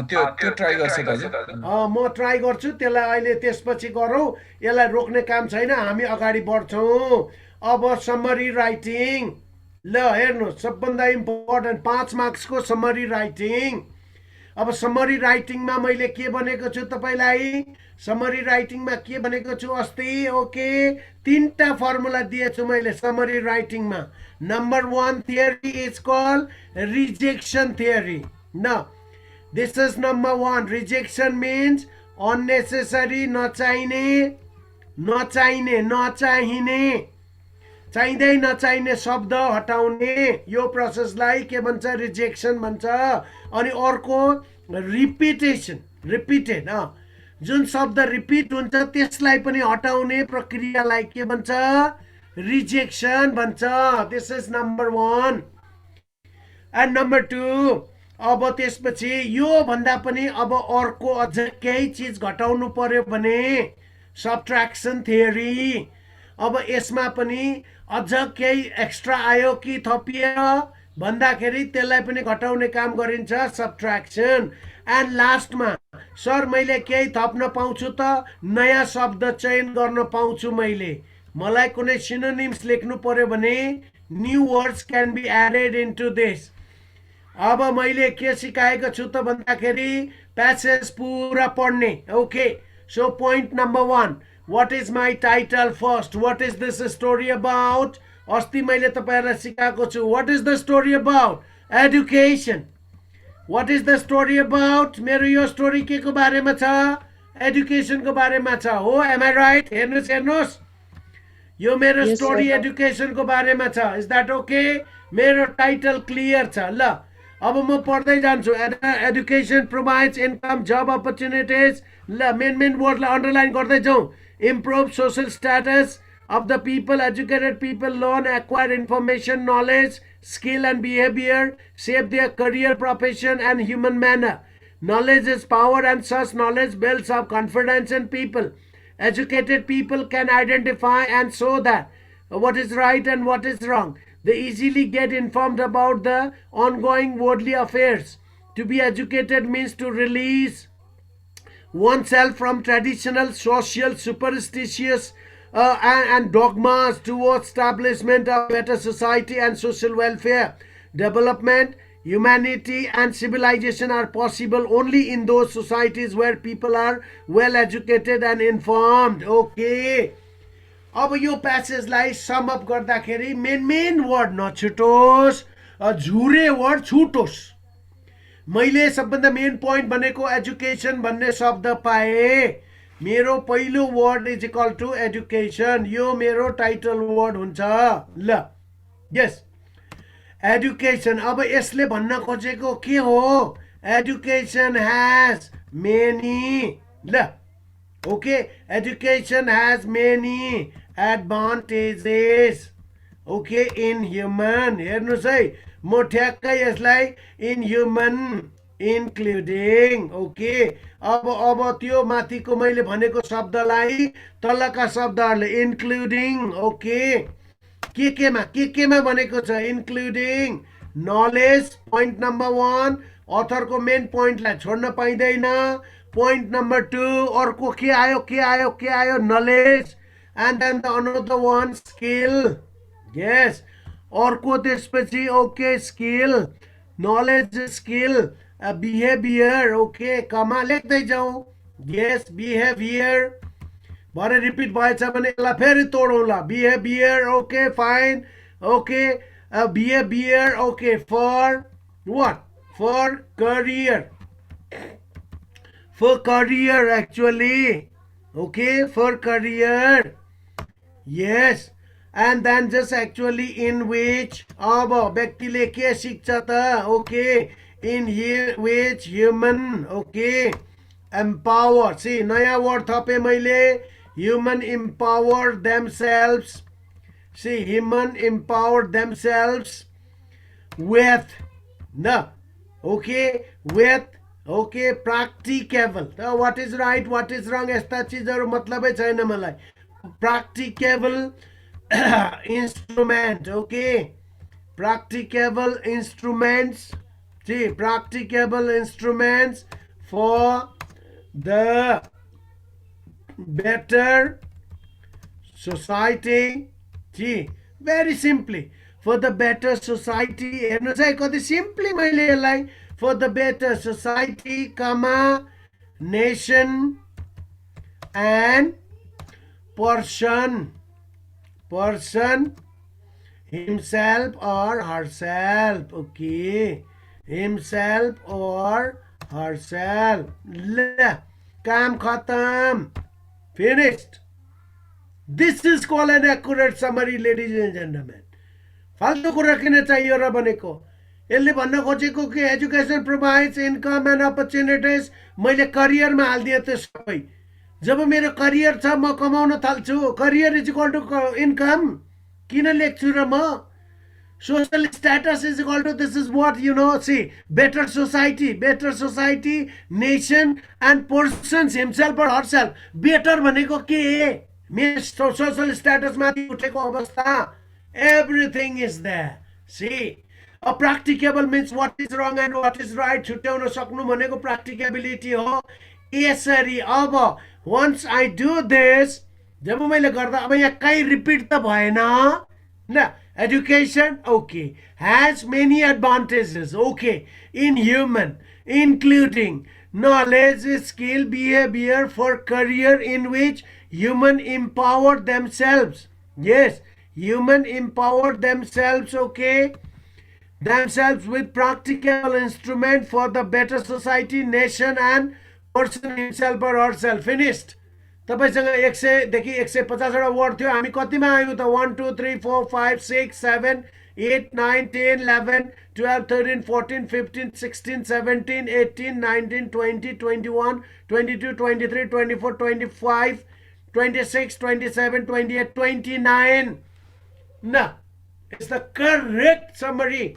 त्यो ट्राई गर्छु हजुर। म ट्राई गर्छु त्यसलाई अहिले, त्यसपछि गरौँ। यसलाई रोक्ने काम छैन, हामी अगाडि बढ्छौँ। अब समरी राइटिङ, ल हेर्नुहोस् सबभन्दा इम्पोर्टेन्ट 5 मार्क्सको समरी राइटिङ। अब समरी राइटिङमा मैले के भनेको छु तपाईँलाई? समरी राइटिङमा के भनेको छु अस्ति? ओके, 3टा फर्मुला दिएछु मैले समरी राइटिङमा। Number 1 theory is called rejection theory. Now, this is number 1. Rejection means unnecessary, नचाहिने, चाहिँदै नचाहिने शब्द हटाउने, यो प्रोसेसलाई के भन्छ? रिजेक्सन भन्छ। अनि अर्को रिपिटेसन, रिपिटेड, जुन शब्द रिपिट हुन्छ त्यसलाई पनि हटाउने प्रक्रियालाई के भन्छ? रिजेक्सन भन्छ। This is number 1। And number 2, अब त्यसपछि यो भन्दा पनि अब अर्को अझ केही चिज घटाउनु पर्यो भने सब्ट्र्याक्सन थियोरी। अब यसमा पनि अझ केही एक्स्ट्रा आयो कि थपियो भन्दाखेरि त्यसलाई पनि घटाउने काम गरिन्छ, सब्ट्र्याक्सन। एन्ड लास्टमा सर मैले केही थप्न पाउँछु त? नयाँ शब्द चयन गर्न पाउँछु मैले। मलाई कुनै सिनोनिम्स लेख्नु पर्यो भने new words can be added into this. अब मैले के सिकाएको छु त भन्दाखेरि प्यासेज पुरा पढ्ने। Okay, so point number 1, what is my title first? What is this story about? अस्ति मैले तपाईहरुलाई सिकाएको छु। What is the story about? Education. What is the story about? मेरो यो स्टोरी के को बारेमा छ? एजुकेशन को बारेमा छ हो। Am I right? हेर्नुस् यो मेरो स्टोरी एजुकेशन को बारेमा छ। Is that okay? मेरो टाइटल क्लियर छ। ल अब म पढ्दै जान्छु एजुकेसन प्रोभाइड्स इन्कम जब अपर्च्युनिटिज ल मेन वर्डलाई अन्डरलाइन गर्दै जाउँ improve social status of the people. Educated people learn, acquire information, knowledge, skill and behavior, shape their career, profession and human manner. Knowledge is power and such knowledge builds up confidence in people. Educated people can identify and show that what is right and what is wrong. They easily get informed about the ongoing worldly affairs. To be educated means to release oneself from traditional social superstitious and dogmas towards establishment of better society and social welfare. Development, humanity and civilization are possible only in those societies where people are well educated and informed. Okay. अब यो प्यासेजलाई sum up गर्दाखेरि main word नछुटोस्, Zure word छुटोस्. मैले सबभन्दा main point भनेको education भन्ने शब्द पाएँ. मेरो पहिलो word is equal to education. यो मेरो टाइटल वर्ड हुन्छ. ल यस एजुकेसन. अब यसले भन्न खोजेको के हो? Education has many. ल okay education has many advantages okay in human. हेर्नुहोस् है म ठ्याक्कै यसलाई इन ह्युमन इन्क्लुडिङ. ओके अब त्यो माथिको मैले भनेको शब्दलाई तलका शब्दहरूले इन्क्लुडिङ. ओके केमा भनेको छ? Including knowledge. पोइन्ट नम्बर 1 अथरको मेन पोइन्टलाई छोड्न पाइँदैन. पोइन्ट नम्बर 2 अर्को के आयो? Knowledge. And then the another one skill. Yes अर्को त्यसपछि okay skill knowledge skill behaviour. Okay comma लेख्दै जाउँ. यस बिहेभियर भरे रिपिट भएछ भने यसलाई फेरि तोडौँला. Behaviour okay fine. Okay behaviour okay for what? For career. For career actually. Okay, for career. Yes. And then just actually in which अब व्यक्तिले के सिक्छ त? Okay, in which human okay empower. See नयाँ वर्ड थपे मैले. Human empower themselves. See human empower themselves with with okay practicable. what is right what is wrong यस्ता चिजहरू मतलबै छैन मलाई. practicable instrument. Okay practicable instruments. see practicable instruments for the better society. see very simply for the better society. हेर्नुहोस् है कति simply मैले यसलाई for the better society, comma, nation and person himself or herself. Okay, himself or herself. ल काम खतम. Finished. This is called an accurate summary, ladies and gentlemen. फाल्तु कुरा किन चाहियो र भनेको? यसले भन्न खोजेको कि education provides income and opportunities. मैले करियरमा हालिदिएँ त्यो सबै. जब मेरो करियर छ म कमाउन थाल्छु. Career is equal to income. किन लेख्छु र म? Social status is equal to this is what you know. See better society nation and persons himself और हरसेल्फ. बेटर भनेको के? मेरो सोशल स्ट्याटस माथि उठेको अवस्था. Everything is there. See A practicable means what is wrong and what is right. छुट्याउन सक्नु भनेको practicability हो. यसरी अब once I do this जब मैले गर्दा अब यहाँ कहीँ रिपिट त भएन न. education okay has many advantages okay in human including knowledge skill behavior for career in which human empower themselves. yes human empower themselves. okay themselves with practical instrument for the better society, nation and person himself or herself. Finished. तपाईसँग 100 देखि 150 वटा word थियो. हामी कतिमा आयौँ त? 1 2 3 4 5 6 7 8, 9, 10, 11, 12, 13, 14, 15, 16, 17, 18, 19, 20, 21, 22, 23, 24, 25, 26, 27, 28, 29. No, it's the correct summary.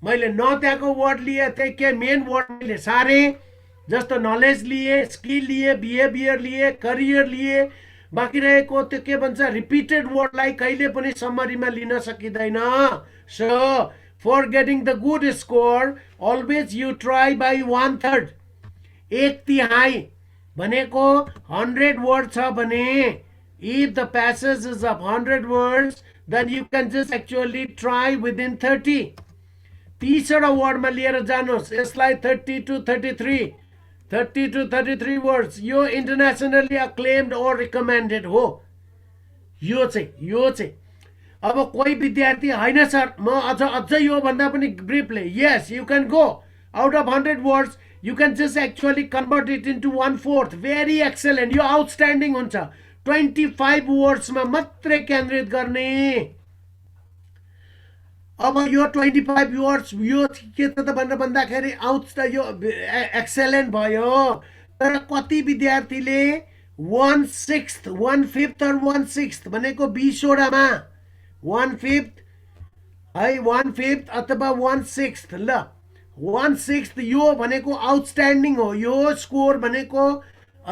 मैले न त्यहाँको वर्ड लिए त्यही के मेन वर्ड मैले सारे जस्तो नलेज लिए, स्किल लिए, बिहेभियर लिए, करियर लिए, बाँकी रहेको त्यो के भन्छ रिपिटेड वर्डलाई कहिले पनि समरीमा लिन सकिँदैन. So for getting the good score always you try by 1/3. 1/3 भनेको 100 वर्ड छ भने if the passage is of 100 words then you can just actually try within 30. 30वटा वर्डमा लिएर जानुहोस् यसलाई. 30 to 33, 30 to 33 words. यो इन्टरनेसनली अक्लेम्ड और रिकमेन्डेड हो. यो चाहिँ अब कोही विद्यार्थी हैन सर म अझ यो भन्दा पनि briefly, yes you can go out of 100 words you can just actually convert it into 1/4. very excellent. यो आउटस्ट्यान्डिङ हुन्छ. 25 वर्ड्समा मात्रै केन्द्रित गर्ने. अब यो 25 वर्ड्स यो के त भनेर भन्दाखेरि यो एक्सेलेन्ट भयो. तर कति विद्यार्थीले 1/6, 1/5 और 1/6 भनेको 20वटामा 1/5 है 1/5 अथवा 1/6 ल 1/6 यो भनेको आउटस्ट्यान्डिङ हो. यो स्कोर भनेको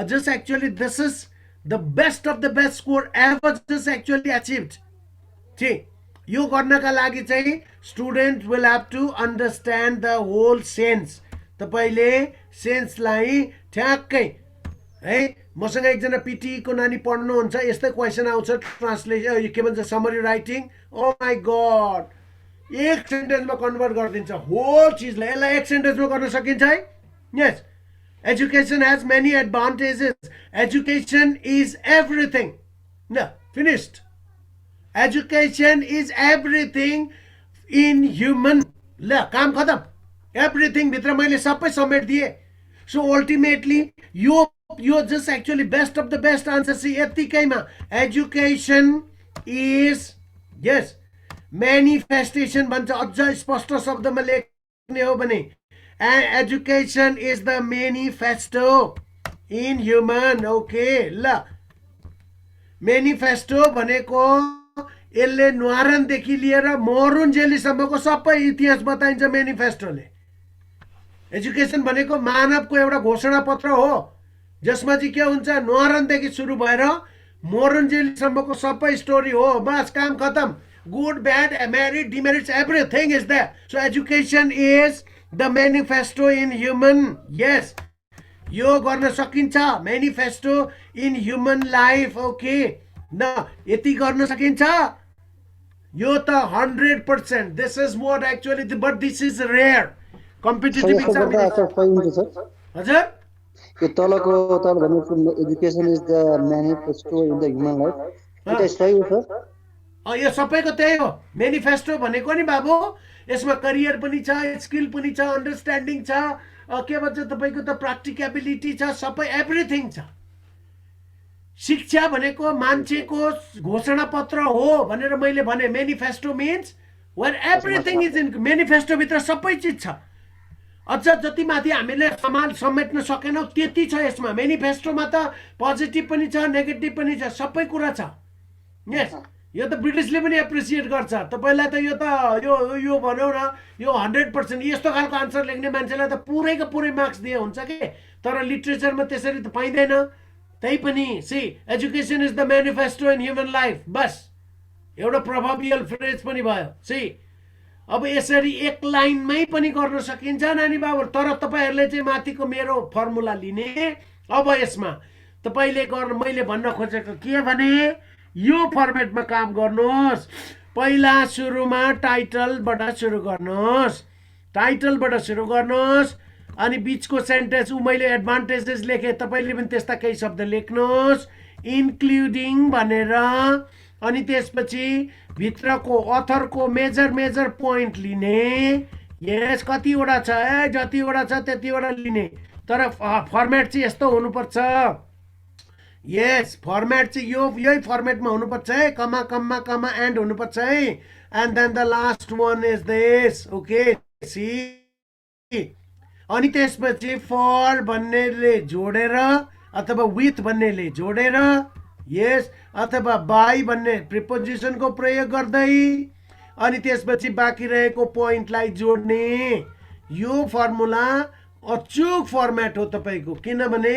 just actually this is the best of the best score ever just actually achieved. ठिक यो गर्नका लागि चाहिँ student will have to understand the whole sense. तपाईँले सेन्सलाई ठ्याक्कै है मसँग एकजना पिटीको नानी पढ्नुहुन्छ यस्तै क्वेसन आउँछ ट्रान्सलेसन के भन्छ summary writing. Oh my god एक सेन्टेन्समा कन्भर्ट गरिदिन्छ होल चिजलाई. यसलाई एक सेन्टेन्समा गर्न सकिन्छ है. यस education has many advantages. Education is everything. No, finished. Education is everything in human. ल काम खतम. Everything भित्र मैले सबै समेट दिए. So ultimately यो just actually best of the best answer चाहिँ यतिकैमा. Education is yes manifestation भन्छ. अझ स्पष्ट शब्दमा लेख्ने हो भने education is the manifesto in human. Okay ल manifesto भनेको यसले न्वारानदेखि लिएर मरुन्जेलीसम्मको सबै इतिहास बताइन्छ मेनिफेस्टोले. एजुकेसन भनेको मानवको एउटा घोषणा पत्र हो जसमा चाहिँ के हुन्छ न्वारानदेखि सुरु भएर मरुन्जेलीसम्मको सबै स्टोरी हो. बस काम खतम. Good bad merit demerits everything is there. So education is the manifesto in human. Yes यो गर्न सकिन्छ manifesto in human life. Okay न यति गर्न सकिन्छ. यो त 100%. This is what actually but this is rare competitive exam. हजुर यो तलको तल भनेको education is the manifesto in the human life यो सही हो सर. यो सबैको त्यही हो मेनिफेस्टो भनेको नि बाबु. यसमा करियर पनि छ, स्किल पनि छ, अन्डरस्ट्यान्डिङ छ, के भन्छ तपाईँको त प्र्याक्टिकेबिलिटी छ, सबै एभ्रिथिङ छ. शिक्षा भनेको मान्छेको घोषणा पत्र हो भनेर मैले भने. Manifesto means where everything is in. Manifesto भित्र सबै चिज छ. अझ जति माथि हामीले समेट्न सकेनौँ त्यति छ यसमा. मेनिफेस्टोमा त पोजिटिभ पनि छ नेगेटिभ पनि छ सबै कुरा छ. यस यो त ब्रिटिसले पनि एप्रिसिएट गर्छ. तपाईँलाई त यो त यो भनौँ न यो 100% यस्तो खालको आन्सर लेख्ने मान्छेलाई त पुरैको पुरै मार्क्स दिए हुन्छ कि. तर लिट्रेचरमा त्यसरी त पाइँदैन. त्यही पनि see education is the manifesto in human life. बस एउटा प्रभावियल फ्रेज पनि भयो. सी अब यसरी एक लाइनमै पनि गर्न सकिन्छ नानी बाबु. तर तपाईँहरूले चाहिँ माथिको मेरो फर्मुला लिने. अब यसमा तपाईँले गर्न मैले भन्न खोजेको के भने यो फर्मेटमा काम गर्नुहोस्. पहिला सुरुमा टाइटलबाट सुरु गर्नुहोस्. टाइटलबाट सुरु गर्नुहोस् अनि बिचको सेन्टेन्स मैले एडभान्टेजेस लेखेँ तपाईँले पनि त्यस्ता केही शब्द लेख्नुहोस् इन्क्लुडिङ भनेर. अनि त्यसपछि भित्रको अथरको मेजर पोइन्ट लिने. यस कतिवटा छ जतिवटा छ त्यतिवटा लिने. तर फर्मेट चाहिँ यस्तो हुनुपर्छ. यस फर्मेट चाहिँ यही फर्मेटमा हुनुपर्छ है कमा कमा कमा एन्ड हुनुपर्छ है and then the last one is this okay see अनि त्यसपछि फर भन्नेले जोडेर अथवा विथ भन्नेले जोडेर यस अथवा बाई भन्ने प्रिपोजिसनको प्रयोग गर्दै अनि त्यसपछि बाँकी रहेको पोइन्टलाई जोड्ने यो फर्मुला अचुक फर्मेट हो तपाईको किनभने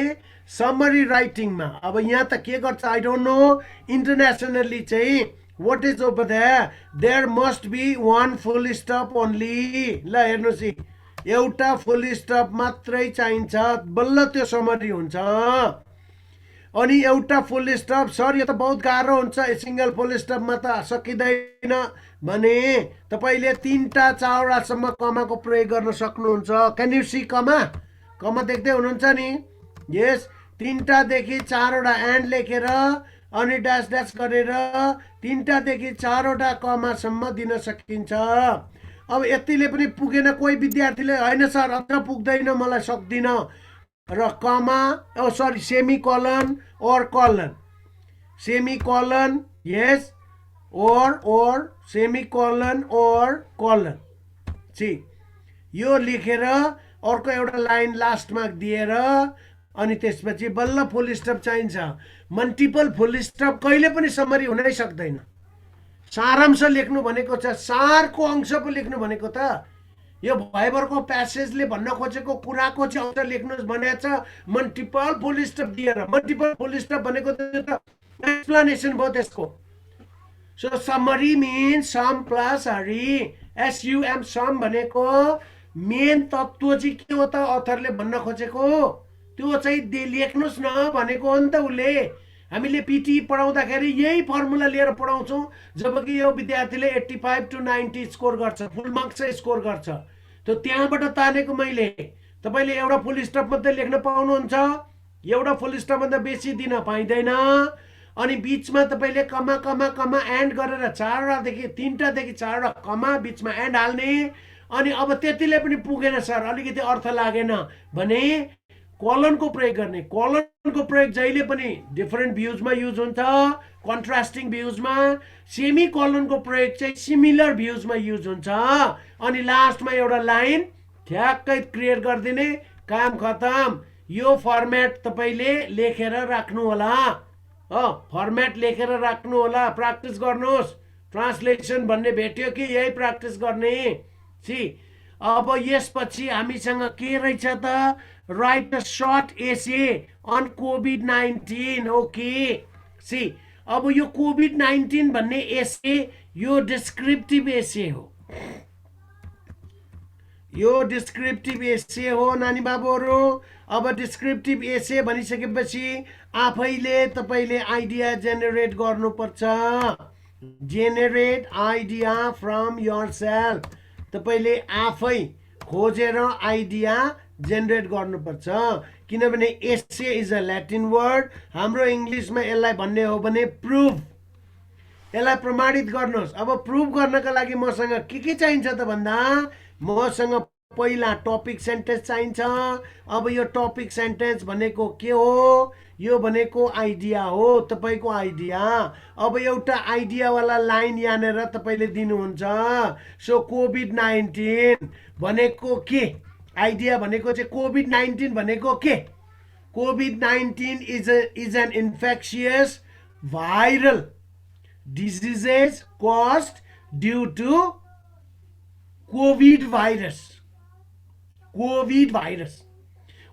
समरी राइटिङमा अब यहाँ त के गर्छ आई डोन्ट नो इन्टरनेसनली चाहिँ what is over there must be one full stop only ल हेर्नुहोस् एउटा फुल स्टप मात्रै चाहिन्छ बल्ल त्यो समरी हुन्छ अनि एउटा फुल स्टप सर यो त बहुत गाह्रो हुन्छ सिंगल फुल स्टपमा त सकिँदैन भने तपाईले 3टा 4वटासम्म कमाको प्रयोग गर्न सक्नुहुन्छ क्यान यु सी कमा कमा देख्दै हुनुहुन्छ नि यस 3टा देखि 4वटा एन्ड लेखेर अनि ड्यास ड्यास गरेर 3टा देखि 4वटा कमासम्म दिन सकिन्छ अब यतिले पनि पुगेन कोही विद्यार्थीले हैन सर अझ पुग्दैन मलाई सक्दिन र कमा सरी सेमिकोलन और कोलन सेमिकोलन यस और सेमिकोलन और कोलन सी यो लेखेर अर्को एउटा लाइन लास्टमा दिएर अनि त्यसपछि बल्ल फुल स्टप चाहिन्छ मल्टिपल फुल स्टप कहिले पनि समरी हुनै सक्दैन सारांश लेख्नु भनेको छ सारको अंश पो लेख्नु भनेको त यो भाइबरको प्यासेजले भन्न खोजेको कुराको चाहिँ अंश लेख्नुस् भनेको छ मल्टिपल फुल स्टप दिएर मल्टिपल फुल स्टप भनेको त एक्सप्लेनेसन भयो त्यसको so summary means sum plus हरी एसयुएम सम भनेको मेन तत्त्व चाहिँ के हो त अथरले भन्न खोजेको त्यो चाहिँ लेख्नुस् न भनेको हो नि त उले हामीले पीटी पढाउँदाखेरि यही फर्मुला लिएर पढाउँछौं जबकि यो विद्यार्थीले 85 to 90 स्कोर गर्छ फुल मार्क्स स्कोर गर्छ त्यो त्यहाँबाट तानेको मैले तपाईले एउटा फुल स्टप मात्रै लेख्न पाउनुहुन्छ एउटा फुल स्टप भन्दा बेसी दिन पाइदैन अनि बीचमा तपाईले कमा कमा कमा एन्ड गरेर 4वटा देखि 3टा देखि 4वटा कमा बीचमा एन्ड हाल्ने अनि अब त्यतिले पनि पुगेन सर अलिकति अर्थ लागेन भने कोलनको प्रयोग गर्ने कोलनको प्रयोग जहिले पनि डिफरेन्ट भ्यूजमा युज हुन्छ कन्ट्रास्टिङ भ्यूजमा सेमी कोलनको प्रयोग चाहिँ सिमिलर भ्यूजमा युज हुन्छ अनि लास्टमा एउटा लाइन ठ्याक्कै क्रिएट गर्दिने काम खतम यो फर्मेट तपाईले लेखेर राख्नु होला फर्मेट लेखेर राख्नु होला प्र्याक्टिस गर्नुहोस् ट्रान्सलेसन भन्ने भेट्यो कि यही प्र्याक्टिस गर्ने सी अब यसपछि हामीसँग के रहेछ त write a short essay on कोभिड-19 ओके सी अब यो कोभिड-19 भन्ने एसे यो डिस्क्रिप्टिभ एसे हो यो डिस्क्रिप्टिभ एसे हो नानी बाबुहरु अब डिस्क्रिप्टिभ एसे भनिसकेपछि आफैले तपाईले आइडिया जेनेरेट गर्नुपर्छ जेनेरेट आइडिया फ्रम योरसेल्फ तपाईले आफै खोजेर आइडिया जेनेरेट गर्नुपर्छ किनभने essay is a Latin word हाम्रो इंग्लिशमा यसलाई भन्ने हो भने प्रुफ यसलाई प्रमाणित गर्नुहोस् अब प्रुफ गर्नका लागि मसँग के चाहिन्छ त भन्दा मसँग पहिला टपिक सेन्टेन्स चाहिन्छ अब यो टपिक सेन्टेन्स भनेको के हो यो भनेको आइडिया हो तपाईको आइडिया अब एउटा आइडिया वाला लाइन यानेर तपाईले दिनुहुन्छ सो कोभिड-19 भनेको के आइडिया भनेको चाहिँ कोभिड-19 भनेको के कोभिड-19 is an infectious viral diseases caused due to COVID virus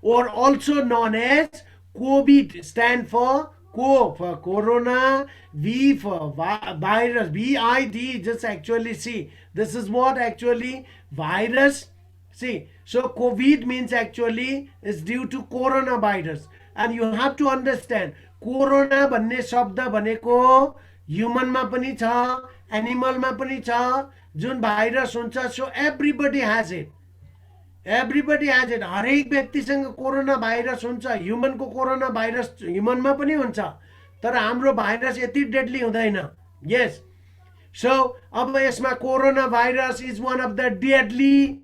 or also known as COVID stand for co for corona, V for virus, VID, just actually see this is what actually virus. See, so COVID means actually is due to coronavirus, and you have to understand corona भन्ने शब्द भनेको human मा पनि छ animal मा पनि छ जुन भाइरस हुन्छ सो एभ्रीबडी हैज इट हरेक व्यक्तिसँग कोरोना भाइरस हुन्छ ह्युमन को कोरोना भाइरस ह्युमन मा पनि हुन्छ तर हाम्रो भाइरस यति डेडली हुँदैन यस सो अब यसमा corona virus is one of the deadly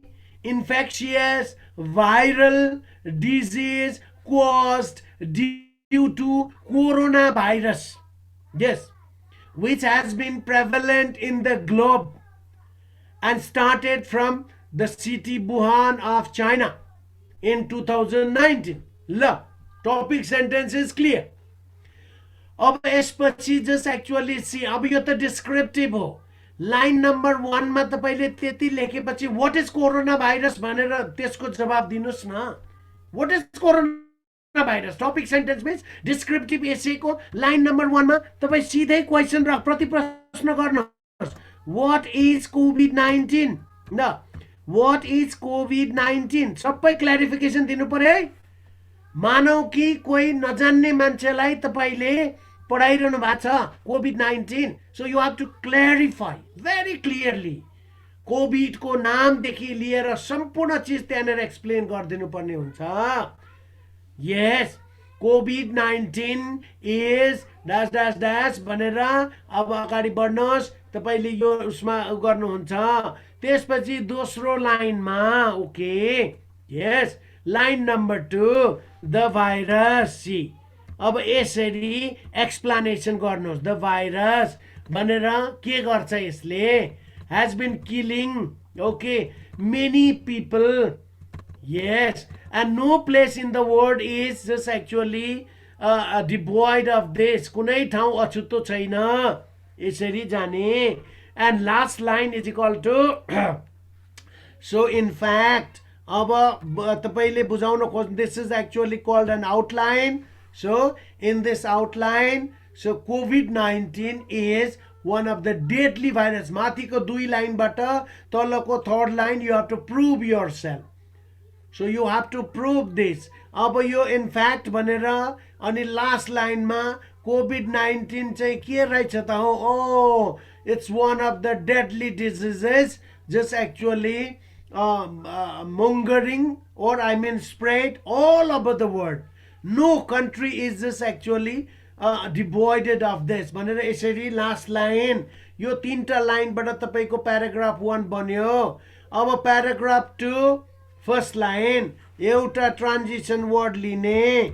infectious viral disease caused due to coronavirus, yes, which has been prevalent in the globe and started from the city Wuhan of China in 2019. ल topic sentence is clear. अब यसपछि just actually C, अब यो त descriptive हो. Line number 1 मा तपाईले त्यति लेखेपछि व्हाट इज कोरोना भाइरस भनेर त्यसको जवाब दिनुस् न. What is corona virus topic sentence means descriptive essay को लाइन नम्बर 1 मा तपाई सिधै क्वेशन र प्रति प्रश्न गर्नुहोस्. व्हाट इज कोभिड-19 न, व्हाट इज कोभिड-19 सबै क्ल्यारिफिकेसन दिनु पर्यो है. मानौ कि कोही नजान्ने मान्छेलाई तपाईले पढाइरहनु भएको छ कोभिड-19, so you have to clarify very clearly. COVID को नामदेखि लिएर सम्पूर्ण चिज त्यहाँनिर एक्सप्लेन गरिदिनु पर्ने हुन्छ. यस, कोभिड-19 इज डैश डैश डैश भनेर अब अगाडि बढ्नुहोस्. तपाईले यो उसमा गर्नुहुन्छ. त्यसपछि दोस्रो लाइनमा okay, yes, line number 2 the virus. See, अब यसरी एक्सप्लेनेसन गर्नुहोस्. द भाइरस भनेर के गर्छ यसले, has been killing, okay, many people, yes, and no place in the world is just actually devoid of this. कुनै ठाउँ अछुतो छैन यसरी जाने. and last line is equal to so in fact, अब तपाईले बुझाउन खोज्नु, this is actually called an outline. So in this outline, so COVID-19 is one of the deadly virus. माथिको 2 लाइनबाट तलको 3rd line you have to prove yourself. So you have to prove this. अब यो in fact भनेर अनि last लाइनमा COVID-19 चाहिँ के रहेछ त हो. oh, it's one of the deadly diseases just actually mongering, or I mean spread all over the world. No country is just actually devoid of this भनेर यसरी लास्ट लाइन. यो 3टा लाइनबाट तपाईको प्याराग्राफ 1 बन्यो. अब प्याराग्राफ 2 फर्स्ट लाइन एउटा transition word लिने,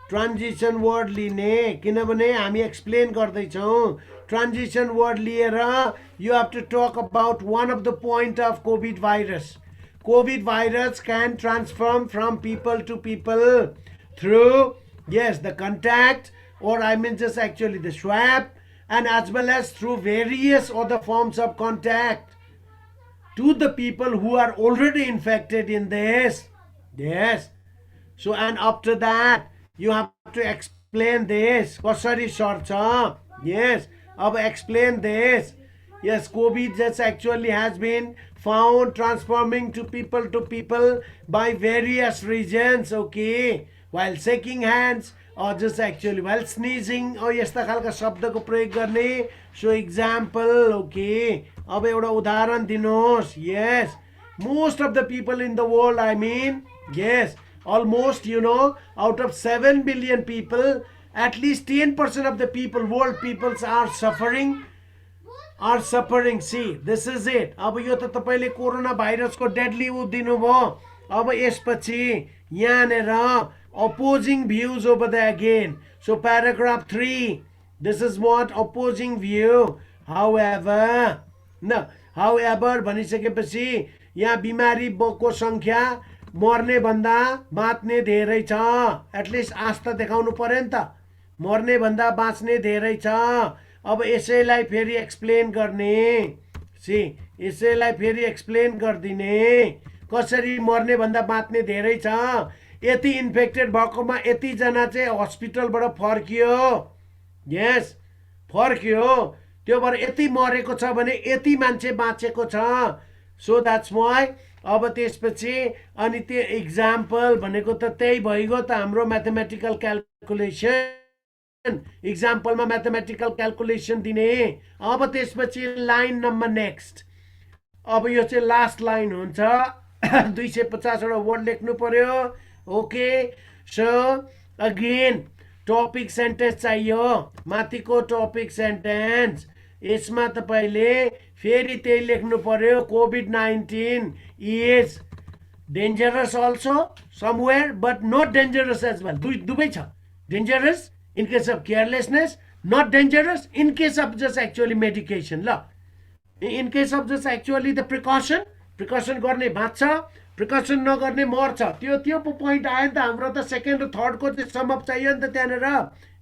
transition word लिने, किनभने हामी एक्सप्लेन गर्दै छौं. ट्रान्जिसन वर्ड लिएर you have to talk about one of the point of COVID virus. COVID virus can transform from people to people through, yes, the contact, or I mean just actually the swab, and as well as through various other forms of contact to the people who are already infected in this. Yes. So and after that you have to explain this. कसरी सर्छ. Yes. अब explain this. Yes, COVID just actually has been found transforming to people by various regions, okay, while shaking hands or just actually while sneezing or यस्ता खालका शब्दको प्रयोग गर्ने. So example, okay, अब एउटा उदाहरण दिनुहोस्. Yes, most of the people in the world, I mean, yes, almost, you know, out of 7 billion people, at least 10% of the people, world peoples are suffering. See, this is it. अब यो त तपाईले corona भाइरसको deadly उ दिनुभयो. अब यसपछि यहाँनेर opposing views over there again. So paragraph 3, this is what opposing view. However, no, however भनिसकेपछि यहाँ बिमारी को संख्या मर्ने भन्दा बाँच्ने धेरै छ. एटलिस्ट आस्था देखाउनु पर्यो नि त. मर्ने भन्दा बाँच्ने धेरै छ. अब यसैलाई फेरि एक्सप्लेन गर्ने. सी, यसैलाई फेरि एक्सप्लेन गर्दिने. कसरी मर्ने भन्दा बाँच्ने धेरै छ. यति इन्फेक्टेड भएकोमा यति जना चाहिँ हस्पिटलबाट फर्कियो. यस, फर्कियो. त्यो भएर यति मरेको छ भने यति मान्छे बाँचेको छ. So that's why. अब त्यसपछि अनि त्यो एक्जाम्पल भनेको त त्यही भइगयो त हाम्रो म्याथमेटिकल क्याल्कुलेसन. एक्जाम्पलमा म्याथमेटिकल क्याल्कुलेसन दिने. अब त्यसपछि लाइन नम्बर नेक्स्ट. अब यो चाहिँ लास्ट लाइन हुन्छ. 250 वटा वर्ड लेख्नु पर्यो. Okay, so again topic sentence चाहियो. माथिको टपिक सेन्टेन्स यसमा तपाईले फेरि त्यही लेख्नु पर्यो. COVID-19 is dangerous also somewhere but not dangerous as well. दुवै छ. dangerous in case of carelessness, not dangerous in case of just actually medication. ल in case of just actually the precaution गर्ने बाँच्छ, प्रिकसन नगर्ने मर्छ. त्यो point आयो नि त हाम्रो त सेकेन्ड र थर्डको चाहिँ समअप चाहियो नि त त्यहाँनिर.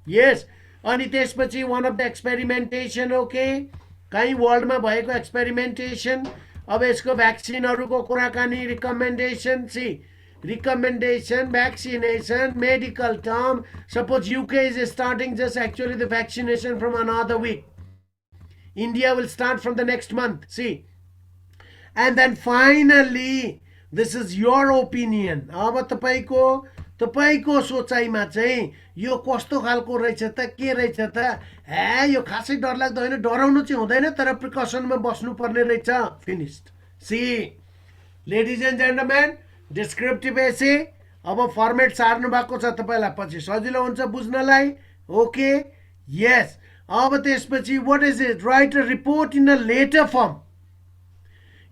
यस. अनि त्यसपछि one of the experimentation. Okay, कहीँ वर्ल्डमा भएको एक्सपेरिमेन्टेसन. अब यसको भ्याक्सिनहरूको कुराकानी, recommendation. Recommendation, vaccination, medical term. Suppose UK is starting just actually the vaccination from another week. India will start from the next month. See. And then finally, this is your opinion. अब तपाईको सोचाइमा चाहिँ यो कस्तो खालको रहेछ त, के रहेछ त, यो खासै डरलाग्दो होइन, डराउनु चाहिँ हुँदैन, तर प्रिकसनमा बस्नुपर्ने रहेछ. Finished. See ladies and gentlemen, descriptive essay. अब फर्मेट सार्नु भएको छ तपाईँलाई, पछि सजिलो हुन्छ बुझ्नलाई. Okay, yes. अब त्यसपछि what is it? Write a report in a letter form.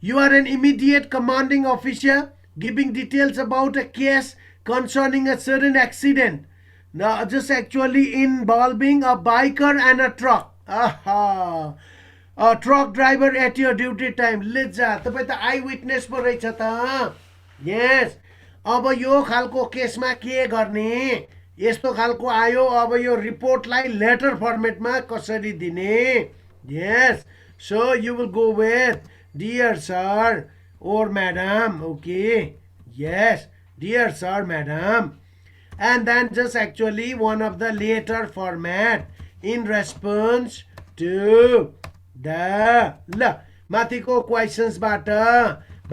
You are an immediate commanding officer giving details about a case concerning a certain accident. Now, just actually involving a biker and a truck. Aha. A truck driver at your duty time. Lidja, तपाईं त I witness पो रहेछ त. Yes. अब यो खालको केसमा के गर्ने? यस्तो खालको आयो, अब यो रिपोर्टलाई लेटर फर्मेटमा कसरी दिने? Yes. So you will go with dear sir or madam. Okay, yes, dear sir, madam. And then just actually one of the later format in response to the ल माथिको क्वेशन्स बाट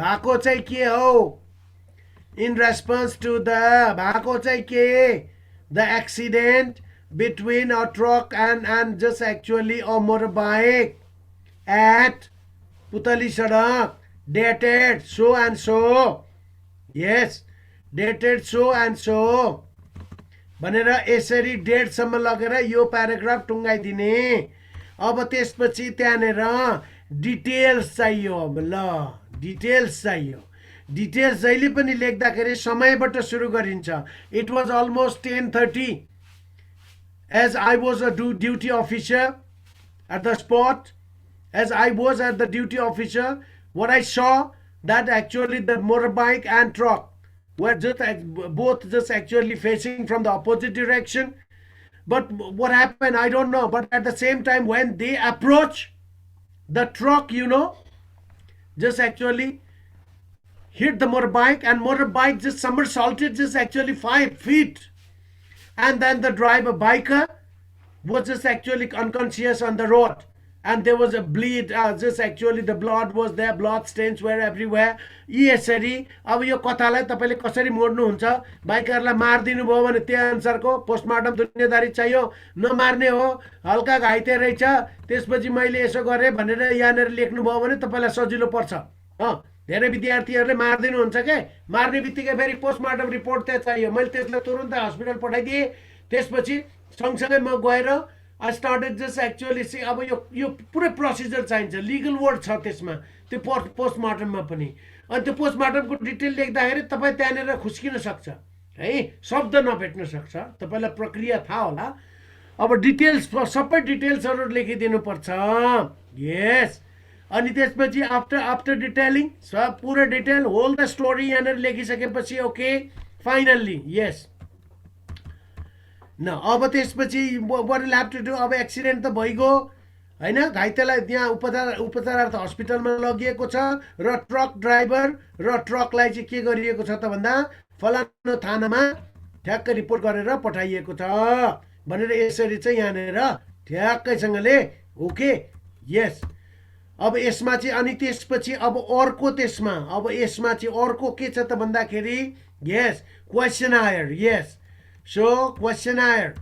भएको चाहिँ के हो? in response to the भएको चाहिँ के? the accident between a truck and just actually a motorbike at पुतली सडक, dated so and so. Yes, dated so and so भनेर यसरी डेटसम्म लगेर यो प्याराग्राफ टुङ्गाइदिने. अब त्यसपछि त्यहाँनिर डिटेल्स चाहियो. अब ल डिटेल्स चाहियो. डिटेल्स जहिले पनि लेख्दाखेरि समयबाट सुरु गरिन्छ. It was almost 10:30 as I was a duty officer at the spot. As I was at the duty officer, what I saw that actually the motorbike and truck were just both just actually facing from the opposite direction. But what happened, I don't know. But at the same time, when they approach the truck, just actually hit the motorbike, and motorbike just somersaulted just actually 5 feet. And then the biker was just actually unconscious on the road. And there was a bleed, just actually the blood was there, blood stains were everywhere. यसरी अब यो कथालाई तपाईले कसरी मोड्नु हुन्छ? बाइकरलाई मार्दिनु भयो भने त्यही अनुसारको पोस्टमार्टम दुनियादारी चाहियो. नमार्ने हो, हल्का घाइते रहेछ, त्यसपछि मैले यसो गरे भनेर यहाँनेर लेख्नु भयो भने तपाईलाई सजिलो पर्छ. धेरै विद्यार्थीहरूले मार्दिनु हुन्छ के? मार्ने बित्तिकै फेरि पोस्टमार्टम रिपोर्ट त्यहाँ चाहियो. मैले त्यसलाई तुरुन्त हस्पिटल पठाइदिए. त्यसपछि सँगसँगै म गएर I started just actually see अब यो पुरै प्रोसिजर चाहिन्छ. लिगल वर्ड छ त्यसमा, त्यो पोस्टमार्टममा पनि. अनि त्यो पोस्टमार्टमको डिटेल लेख्दाखेरि तपाईँ त्यहाँनिर खुस्किन सक्छ है, शब्द नभेट्न सक्छ. तपाईँलाई प्रक्रिया थाहा होला. अब डिटेल्स सबै डिटेल्सहरू लेखिदिनु पर्छ. यस. अनि त्यसपछि आफ्टर डिटेलिङ पुरै डिटेल होल द स्टोरी यहाँनिर लेखिसकेपछि ओके फाइनल्ली यस न. अब त्यसपछि what will have to do? अब एक्सिडेन्ट त भइगयो हैन, घाइतेलाई त्यहाँ उपचारार्थ हस्पिटलमा लगिएको छ र ट्रक ड्राइभर र ट्रकलाई चाहिँ के गरिएको छ त भन्दा फलानु थानामा ठ्याक्कै रिपोर्ट गरेर पठाइएको छ भनेर यसरी चाहिँ यहाँनिर ठ्याक्कैसँगले ओके यस. अब यसमा चाहिँ अनि त्यसपछि अब अर्को त्यसमा अब यसमा चाहिँ अर्को के छ त भन्दाखेरि यस क्वेसनायर. यस. सो क्वेसनायर.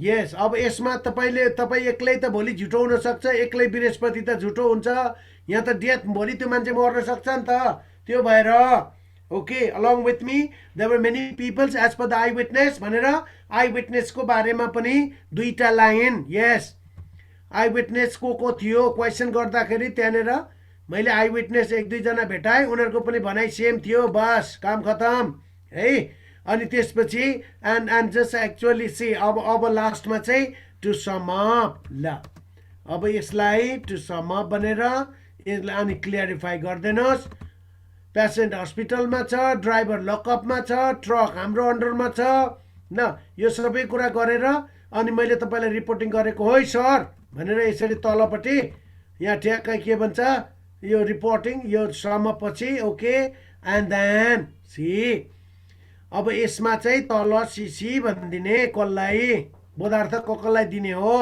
यस. अब यसमा तपाईँ एक्लै त भोलि झुटाउन सक्छ, एक्लै बृहस्पति त झुटो हुन्छ. यहाँ त डेथ भोलि त्यो मान्छे मर्न सक्छ नि त. त्यो भएर okay along with me there were many peoples as per the eye witness भनेर आई विटनेसको बारेमा पनि दुईटा लाइन. यस. आई विटनेस को थियो क्वेसन गर्दाखेरि त्यहाँनिर मैले आई विटनेस 1-2 जना भेटाएँ, उनीहरूको पनि भनाइ सेम थियो. बस काम खतम है. अनि त्यसपछि and just actually see अब लास्टमा चाहिँ to sum up ल अब यसलाई to sum up भनेर यसलाई अनि क्लियरिफाई गरिदिनुहोस् पेसेन्ट हस्पिटलमा छ ड्राइभर लकअपमा छ ट्रक हाम्रो अन्डरमा छ न यो सबै कुरा गरेर अनि मैले तपाईँलाई रिपोर्टिङ गरेको हो सर भनेर यसरी तलपट्टि यहाँ ठ्याक्कै के भन्छ यो रिपोर्टिङ यो समपछि ओके एन्ड देन सी अब यसमा चाहिँ तल सिसी भनिदिने कसलाई पदार्थ कसलाई दिने हो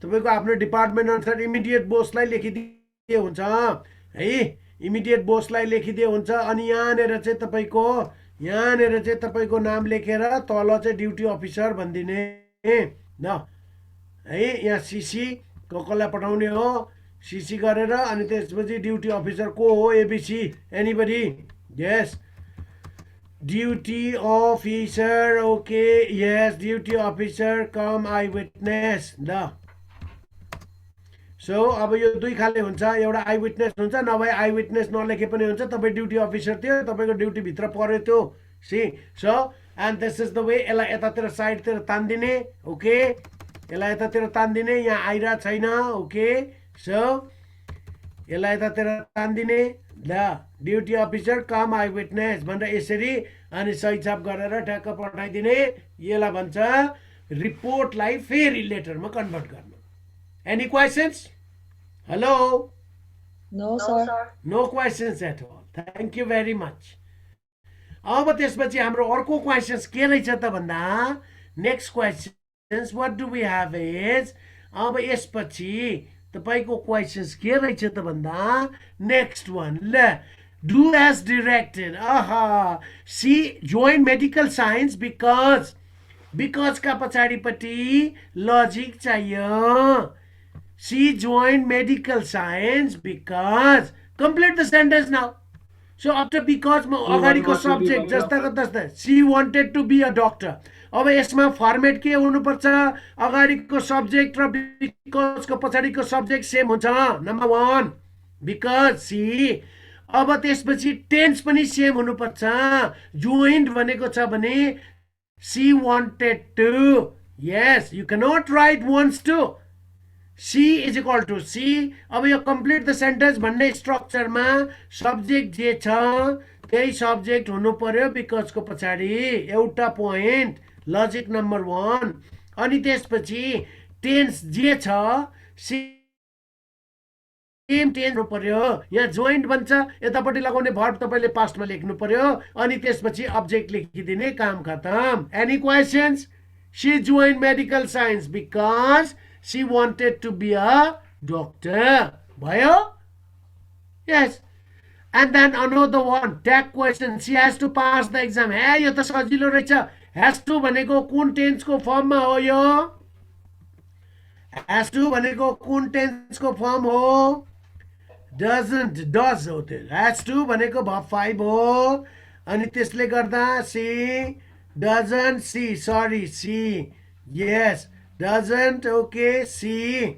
तपाईँको आफ्नो डिपार्टमेन्ट अनुसार इमिडिएट बोसलाई लेखिदिए हुन्छ है इमिडिएट बोसलाई लेखिदिए हुन्छ अनि यहाँनिर चाहिँ तपाईँको नाम लेखेर तल चाहिँ ड्युटी अफिसर भनिदिने न है यहाँ सिसी कसलाई पठाउने हो सिसी गरेर अनि त्यसपछि ड्युटी अफिसर को हो ABC anybody yes duty officer okay yes duty officer com I witness ल सो अब यो दुई खाले हुन्छ एउटा आई विटनेस हुन्छ नभए आई विटनेस नलेखे पनि हुन्छ तपाईँ ड्युटी अफिसर थियो तपाईँको ड्युटी भित्र पर्यो त्यो see so and this is the way यसलाई यतातिर साइडतिर तान्दिने ओके यसलाई यतातिर तान्दिने यहाँ आइरहेको छैन ओके सो यसलाई यतातिर तान्दिने ल duty officer com I witness भनेर यसरी अनि सही छाप गरेर ठ्याक्क पठाइदिने यसलाई भन्छ रिपोर्टलाई फेरि लेटरमा कन्भर्ट गर्नु any questions hello No, sir. No questions at all thank you very much अब त्यसपछि हाम्रो अर्को क्वेसन्स के रहेछ त भन्दा next questions what do we have is अब यसपछि तपाईँको क्वेसन्स के रहेछ त भन्दा नेक्स्ट वान ल do as directed see join medical science बिकजका पछाडिपट्टि लजिक चाहियो see join medical science because complete the sentence now so after बिकजमा अगाडिको सब्जेक्ट जस्ताको तस्तै she wanted to be a doctor अब यसमा फर्मेट के हुनुपर्छ अगाडिको सब्जेक्ट र बिकजको पछाडिको सब्जेक्ट सेम हुन्छ नम्बर वान बिकज सी अब त्यसपछि टेन्स पनि सेम हुनुपर्छ जोइन्ड भनेको छ भने she wanted to yes you cannot write wants to she is equal to see अब यो कम्प्लिट द सेन्टेन्स भन्ने स्ट्रक्चरमा सब्जेक्ट जे छ त्यही सब्जेक्ट हुनु पर्यो बिकजको पछाडि एउटा पोइन्ट लजिक नम्बर वान अनि त्यसपछि टेन्स जे छ सेम टेन्स हुनु पर्यो यहाँ जोइन्ट भन्छ यतापट्टि लगाउने भर्ब तपाईँले पास्टमा लेख्नु पर्यो अनि त्यसपछि अब्जेक्ट लेखिदिने काम खतम any questions she join medical science because she wanted to be a doctor bhayo yes and then another one tag question she has to pass the exam hey yo ta sajilo रहेछ has to भनेको कुन tense को form मा हो यो has to भनेको कुन tense को फर्म हो doesn't does हो त्यो has to भनेको verb 5 हो अनि त्यसले गर्दा she doesn't see sorry see yes doesn't okay see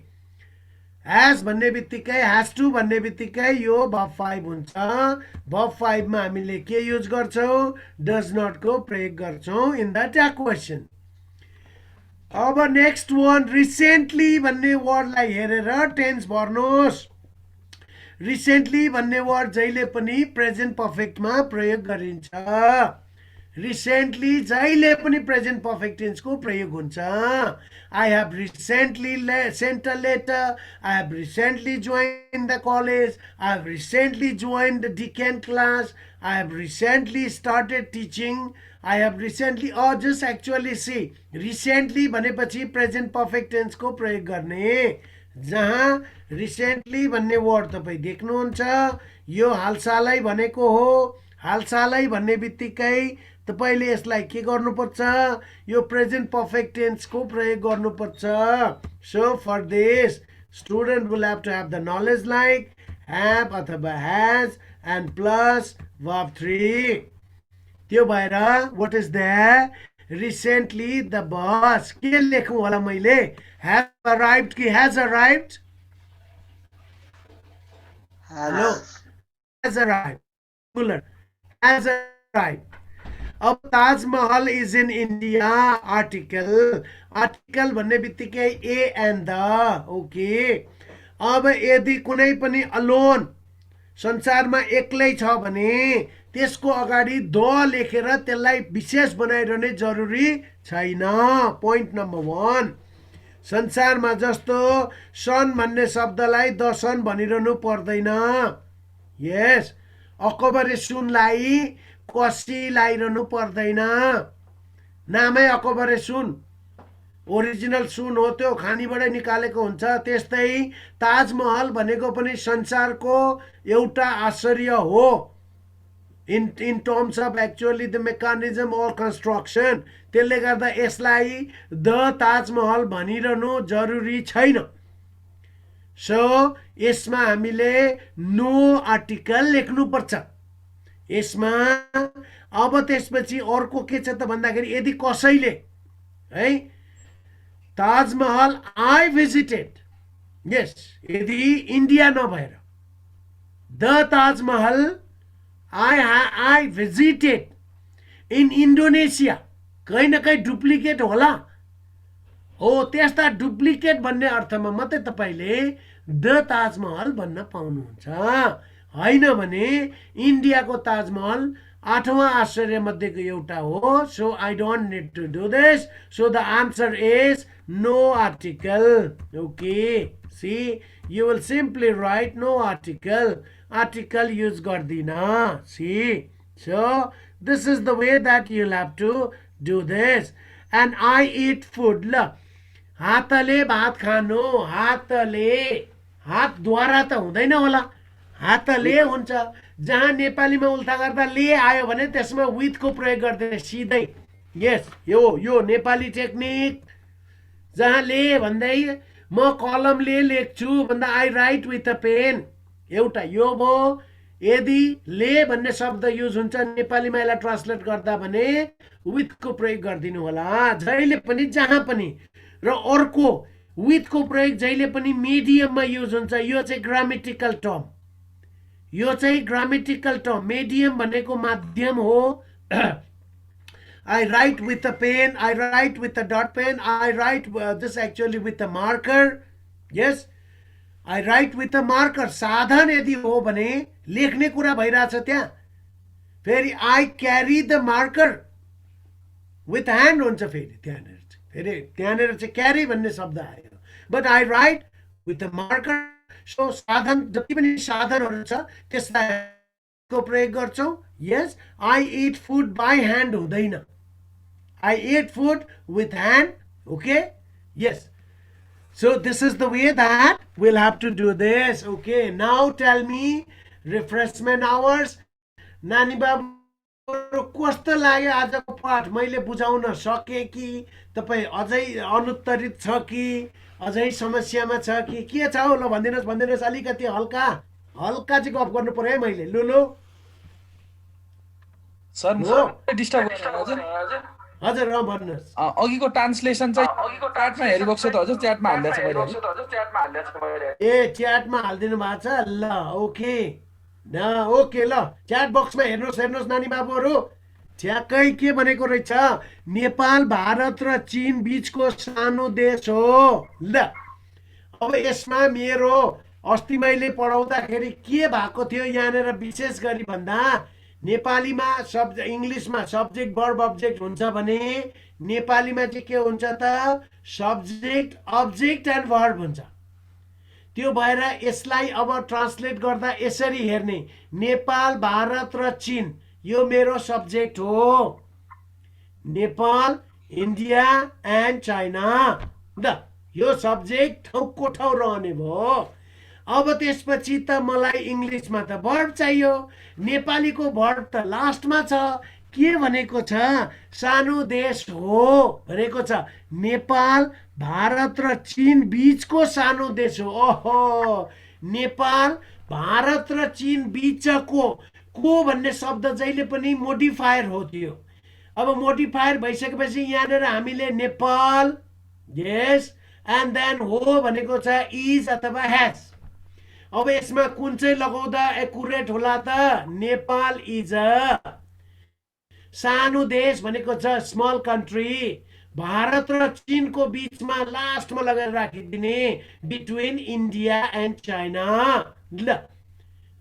has भन्ने बित्तिकै has to भन्ने बित्तिकै यो verb 5 हुन्छ verb 5 मा हामीले के युज गर्छौं does not को प्रयोग गर्छौं in the tag question अब नेक्स्ट वान रिसेन्टली भन्ने वर्डलाई हेरेर टेन्स भर्नुहोस् रिसेन्टली भन्ने वर्ड जहिले पनि प्रेजेन्ट पर्फेक्टमा प्रयोग गरिन्छ रिसेन्टली जहिले पनि प्रेजेन्ट पर्फेक्ट टेन्सको प्रयोग हुन्छ I have recently sent a letter I have recently join the college I have recently join the डिकेन class I have recently started teaching I have recently just actually see recently भनेपछि present perfect टेन्सको प्रयोग गर्ने जहाँ recently भन्ने word तपाईँ देख्नुहुन्छ यो हालसालै भनेको हो हालसालै भन्ने बित्तिकै तपाईले यसलाई के गर्नुपर्छ यो प्रेजेन्ट पर्फेक्ट टेन्सको प्रयोग गर्नुपर्छ so for this student will have to have the knowledge like have अथवा हैज एन्ड प्लस verb 3 त्यो भएर what is the recently the bus के लेखौं होला मैले हैव अराइभ्ड कि has arrived hello has arrived has arrived अब Taj Mahal is in India article भन्ने बित्तिकै ए एन्ड द ओके। अब यदि कुनै पनि अलोन संसारमा एक्लै छ भने त्यसको अगाडि द लेखेर त्यसलाई विशेष बनाइरहने जरुरी छैन। पोइन्ट नम्बर 1, संसारमा जस्तो सन भन्ने शब्दलाई द सन भनिरहनु पर्दैन। यस, अकबरे सुनलाई कसी लाइरहनु पर्दैन। नामै अकबरे सुन, ओरिजिनल सुन हो, त्यो खानीबाटै निकालेको हुन्छ। त्यस्तै ताजमहल भनेको पनि संसारको एउटा आश्चर्य हो in terms of actually the mechanism और कन्स्ट्रक्सन। त्यसले गर्दा यसलाई द ताजमहल भनिरहनु जरुरी छैन। सो यसमा हामीले नो आर्टिकल लेख्नुपर्छ यसमा। अब त्यसपछि अर्को के छ त भन्दाखेरि यदि कसैले है ताजमहल आई भिजिटेड, यस, यदि इन्डिया नभएर the Taj Mahal I visited in Indonesia, कहीँ न कहीँ डुप्लिकेट होला हो। त्यस्ता डुप्लिकेट भन्ने अर्थमा मात्रै तपाईँले द ताजमहल भन्न पाउनुहुन्छ। होइन भने इन्डियाको ताजमहल 8वां आश्चर्य मध्येको एउटा हो। So I don't need to do this. So the answer is no article. Okay, see you will simply write no article. Article use गर्दिन। See, so this is the way that you have to do this. And I eat food. ल, हातले भात खानु, हातले, हातद्वारा त हुँदैन होला, हातले हुन्छ। जहाँ नेपालीमा उल्था गर्दा ले आयो भने त्यसमा विथको प्रयोग गर्दैन सिधै। यस, यो नेपाली टेक्निक। जहाँ ले भन्दै म कलमले लेख्छु भन्दा I write with a pen, एउटा यो भयो। यदि ले भन्ने शब्द युज हुन्छ नेपालीमा यसलाई ट्रान्सलेट गर्दा भने विथको प्रयोग गरिदिनु होला जहिले पनि, जहाँ पनि। र अर्को विथको प्रयोग जहिले पनि मिडियममा युज हुन्छ। यो चाहिँ ग्रामेटिकल टर्म, यो चाहिँ ग्रामेटिकल टर्म। मिडियम भनेको माध्यम हो। I write with a pen, I write with a dot pen, I write this actually with a marker. Yes, I write with a marker. साधन यदि हो भने लेख्ने कुरा भइरहेछ त्यहाँ। फेरि I carry the marker with hand हुन्छ। फेरि त्यहाँनिर चाहिँ क्यारी भन्ने शब्द आयो। But I write with a marker. So साधन, जति पनि साधनहरू छ त्यसलाई प्रयोग गर्छौँ। Yes, I eat food by hand हुँदैन, I eat food with hand. Okay, yes. So this is the way that will have to do this. Okay, now tell me refreshment hours. नानी बाबु कस्तो लाग्यो आजको पाठ? मैले बुझाउन सके कि तपाईँ अझै अनुत्तरित छ कि अझै समस्यामा छ कि के छ हौ? ल भनिदिनुहोस्। अलिकति हल्का चाहिँ गफ गर्नु पर्यो है मैले। लु सर म डिस्टर्ब गर्नु हजुर, भन्नुहोस्। अघिको ट्रान्सलेसन चाहिँ च्याटमा हेरिरहेको छ त हजुर? च्याटमा हालिदिएको छ। ए, च्याटमा हालिदिनु भएको छ। ल, ओके ओके, ल च्याट बक्समा हेर्नुहोस् नानी बाबुहरू। ठ्याक्कै के भनेको रहेछ, नेपाल भारत र चीन बीचको सानो देश हो। ल, अब यसमा मेरो अस्ति मैले पढाउँदाखेरि के भएको थियो यहाँनिर विशेष गरी भन्दा, नेपालीमा इङ्ग्लिसमा सब्जेक्ट वर्ब अब्जेक्ट हुन्छ भने नेपालीमा चाहिँ के हुन्छ त, सब्जेक्ट अब्जेक्ट एन्ड वर्ब हुन्छ। त्यो भएर यसलाई अब ट्रान्सलेट गर्दा यसरी हेर्ने, नेपाल भारत र चीन यो मेरो सब्जेक्ट हो। नेपाल, इन्डिया एन्ड चाइना, ल यो सब्जेक्ट ठाउँको ठाउँ रहने भयो। अब त्यसपछि त मलाई इङ्ग्लिसमा त भर्ब चाहियो। नेपालीको भर्ब त लास्टमा छ। के भनेको छ, सानो देश हो भनेको छ। नेपाल भारत र चीन बीचको सानो देश हो। ओहो, नेपाल भारत र चीन बीचको को भन्ने शब्द जहिले पनि मोडिफायर हो थियो। अब मोडिफायर भइसकेपछि यहाँनिर हामीले नेपाल, यस, एन्ड देन हो भनेको छ इज अथवा हैज। अब यसमा कुन चाहिँ लगाउँदा एकुरेट होला त, नेपाल इज अ। सानो देश भनेको छ स्मल कन्ट्री, भारत र चीनको बीचमा लास्टमा लगेर राखिदिने, बिट्विन इन्डिया एन्ड चाइना। ल,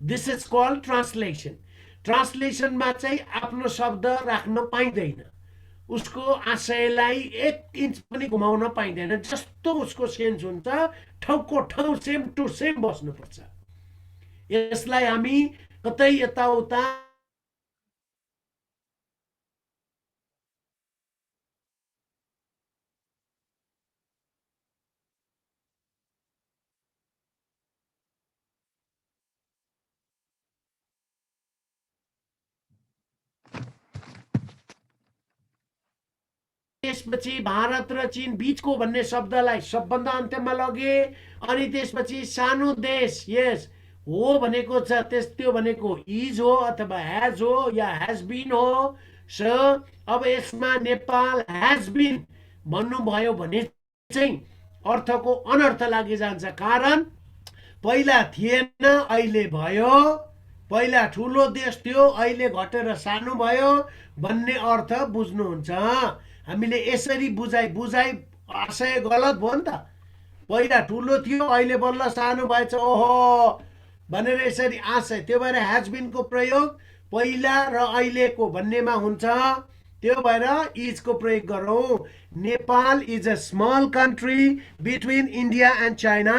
दिस इज कल्ड ट्रान्सलेसन। ट्रान्सलेसनमा चाहिँ आफ्नो शब्द राख्न पाइँदैन, उसको आशयलाई 1 इन्च पनि घुमाउन पाइँदैन, जस्तो उसको सेन्स हुन्छ ठाउँको ठाउँ सेम टु सेम बस्नुपर्छ। यसलाई हामी कतै यताउता त्यसपछि भारत र चीन बीचको भन्ने शब्दलाई सबभन्दा अन्त्यमा लगे, अनि त्यसपछि सानो देश, यस हो भनेको छ, त्यो भनेको इज हो अथवा हैज हो या हैज बीन हो। सो अब यसमा नेपाल हैज बीन भन्नुभयो भने चाहिँ अर्थको अनर्थ लागि जान्छ, कारण पहिला थिएन अहिले भयो, पहिला ठुलो देश थियो अहिले घटेर सानो भयो भन्ने अर्थ बुझ्नुहुन्छ। हामीले यसरी बुझाइ आशय गलत भयो नि त, पहिला ठुलो थियो अहिले बल्ल सानो भएछ ओहो भनेर यसरी आशय, त्यो भएर हैज बीनको प्रयोग पहिला र अहिलेको भन्नेमा हुन्छ, त्यो भएर इजको प्रयोग गरौँ। Nepal is a small country between India and China.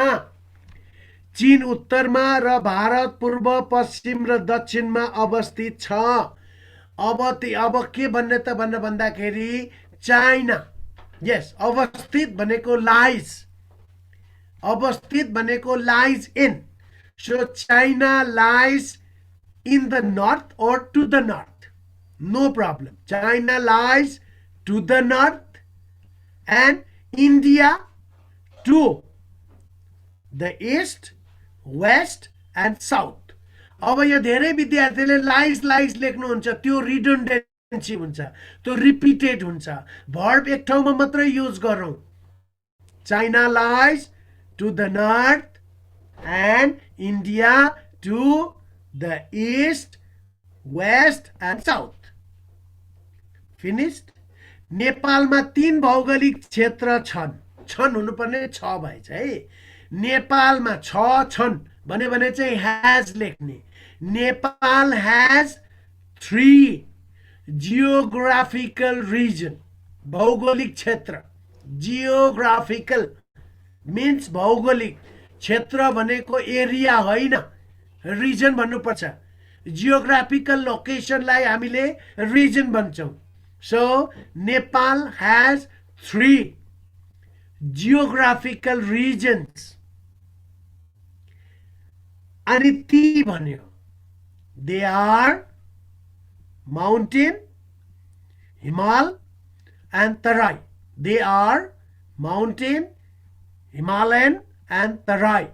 चीन उत्तरमा र भारत पूर्व पश्चिम र दक्षिणमा अवस्थित छ। अब के भन्ने त भन्दाखेरि चाइना, यस, अवस्थित भनेको लाइज, अवस्थित भनेको lies in, so China lies in the north or to the north, no problem. China lies to the north and India to the east, west and south. अब यो धेरै विद्यार्थीले लाइज लेख्नुहुन्छ, त्यो रिडन्डेन्सी हुन्छ, त्यो रिपिटेड हुन्छ, भर्ब एक ठाउँमा मात्रै युज गरौँ। China lies to the north and India to the east, west and south. Finished. नेपालमा 3 भौगोलिक क्षेत्र छन् हुनुपर्ने 6 भएछ है। नेपालमा 6 छन् भने चाहिँ हैज लेख्ने। नेपाल हैज 3 जियोग्राफिकल रिजन, भौगोलिक क्षेत्र। जियोग्राफिकल मिन्स भौगोलिक, क्षेत्र भनेको एरिया होइन, रिजन भन्नुपर्छ। जियोग्राफिकल लोकेसनलाई हामीले रिजन भन्छौँ। So Nepal has 3 geographical regions. अनि ती भन्यो, they are mountain, Himal and Terai. They are mountain, Himalayan and Terai.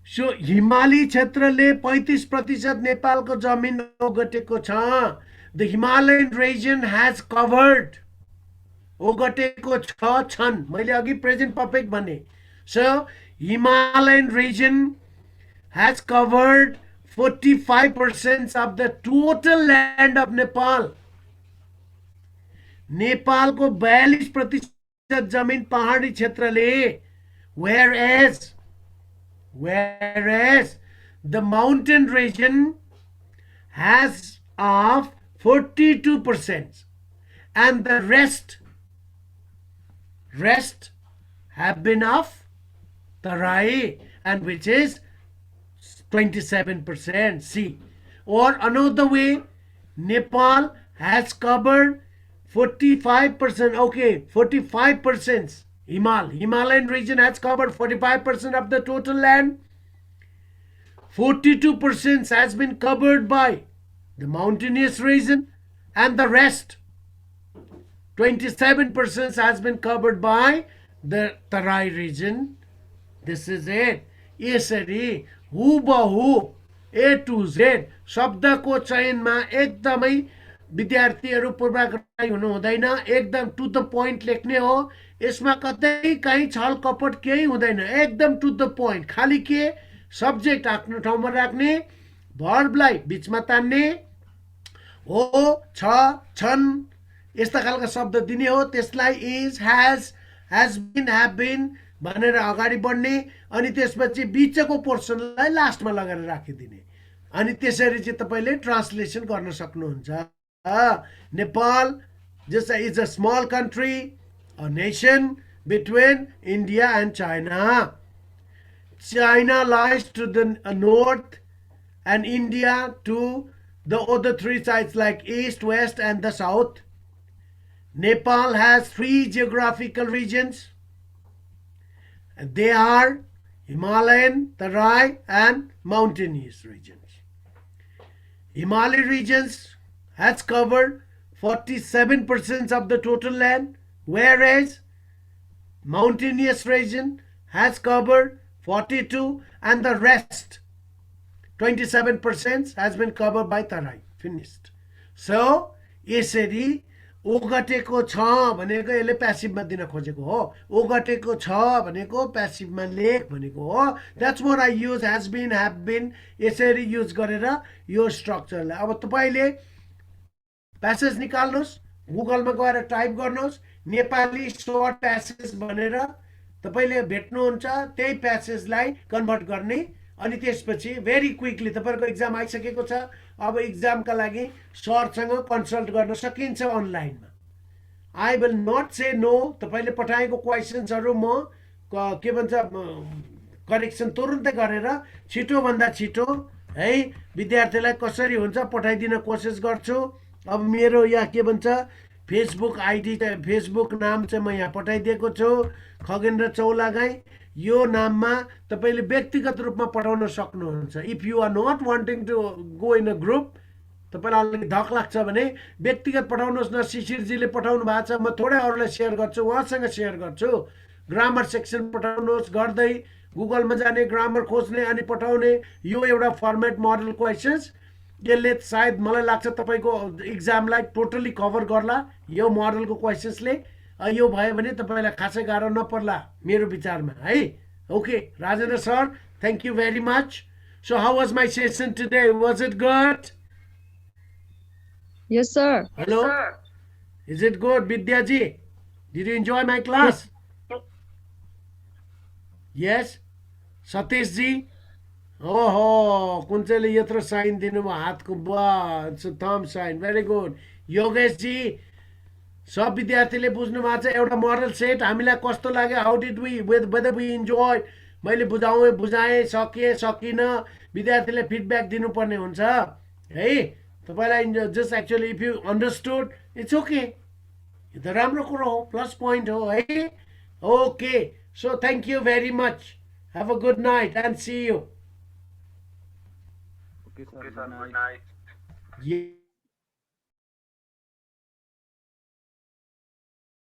सो हिमाली क्षेत्रले 35% नेपालको जमिन ओगटेको छ। The Himalayan region has covered, ओगटेको छन्, मैले अघि प्रेजेन्ट परफेक्ट भने। So Himalayan region has covered 45% of the total land of Nepal. नेपालको 42% जमिन पहाडी क्षेत्रले, whereas the mountain region has of 42% and the rest have been of Tarai, and which is 27%. See, or another way, Nepal has covered 45%. Okay, 45%. Himalayan region has covered 45% of the total land. 42% has been covered by the mountainous region, and the rest 27% has been covered by the Tarai region. This is it. यसरी हुबहु ए to Z शब्दको चयनमा एकदमै विद्यार्थीहरू पूर्वाग्रही हुनु हुँदैन, एकदम to the point लेख्ने हो। यसमा कतै कहीँ छल कपट केही हुँदैन, एकदम टु द पोइन्ट। खाली के सब्जेक्ट आफ्नो ठाउँमा राख्ने, भर्बलाई बीचमा तान्ने, हो, छ, छन् यस्ता खालका शब्द दिने हो। त्यसलाई is, has been, have been भनेर अगाडि बढ्ने, अनि त्यसपछि बिचको पोर्सनलाई लास्टमा लगाएर राखिदिने, अनि त्यसरी चाहिँ तपाईँले ट्रान्सलेसन गर्न सक्नुहुन्छ। Nepal just is a small country, a nation between India and China. China lies to the north and India to the other three sides like east, west and the south. Nepal has 3 geographical regions. They are Himalayan, Tarai and mountainous regions. Himalayan regions has covered 47% of the total land, whereas mountainous region has covered 42 and the rest 27% has been covered by Tarai. Finished. So, यसरी ओगटेको छ भनेको यसले प्यासिभमा दिन खोजेको हो, ओगटेको छ भनेको प्यासिभमा लेख भनेको हो। That's what I use, has been, have been, यसरी युज गरेर यो स्ट्रक्चरलाई। अब तपाईले प्यासेज निकाल्नुहोस्, गुगलमा गएर टाइप गर्नुहोस् नेपाली सर्ट प्यासेज भनेर, तपाईले भेट्नुहुन्छ त्यही प्यासेजलाई कन्भर्ट गर्ने, अनि त्यसपछि भेरी क्विकली तपाईहरुको एक्जाम आइसकेको छ। अब एक्जामका लागि सरसँग कन्सल्ट गर्न सकिन्छ अनलाइनमा। I will not say no, तपाईले पठाएको क्वेशन्सहरु म के भन्छ करेक्सन तुरुन्तै गरेर छिटो भन्दा छिटो है विद्यार्थीलाई कसरी हुन्छ पठाइदिन कोसिस गर्छु। अब मेरो यहाँ के भन्छ फेसबुक आईडी, फेसबुक नाम चाहिँ म यहाँ पठाइदिएको छु, खगेन्द्र चौलागाई। यो नाममा तपाईले व्यक्तिगत रूपमा पठाउन सक्नुहुन्छ। If you are not wanting to go in a group, तपाईलाई अलि धक लाग्छ भने व्यक्तिगत पठाउनुहोस् न। शिशिरजीले पठाउनु भएको छ, म थोरै अरूलाई सेयर गर्छु, उहाँसँग सेयर गर्छु। ग्रामर सेक्सन पठाउनुहोस्, गर्दै गुगलमा जाने, ग्रामर खोज्ने अनि पठाउने। यो एउटा फर्मेट मोडल क्वेशन्स, यसले सायद मलाई लाग्छ तपाईको एक्जामलाई टोटली कभर गर्ला यो मोडलको क्वेशन्सले। यो भयो भने तपाईलाई खासै गाह्रो नपर्ला मेरो विचारमा है। Okay Rajendra sir, thank you very much. So how was my session today, was it good? Yes, sir. Hello, is it good? Vidya ji, did you enjoy my class? Yes. Satish ji, ओहो कुन चाहिँले यत्रो sign दिनुभयो हातको, it's a thumb sign, very good. Yogesh ji, सब विद्यार्थीले बुझ्नु भएको छ एउटा मोडल सेट हामीलाई कस्तो लाग्यो, how did we whether we enjoy. मैले बुझाएँ सकिएँ सकिनँ, विद्यार्थीले फिडब्याक दिनुपर्ने हुन्छ है। तपाईलाई just actually if you understood it's okay, यो त राम्रो कुरो हो, प्लस पोइन्ट हो है। Okay, so thank you very much, have a good night and see you. Okay, sir. Good night. Yeah.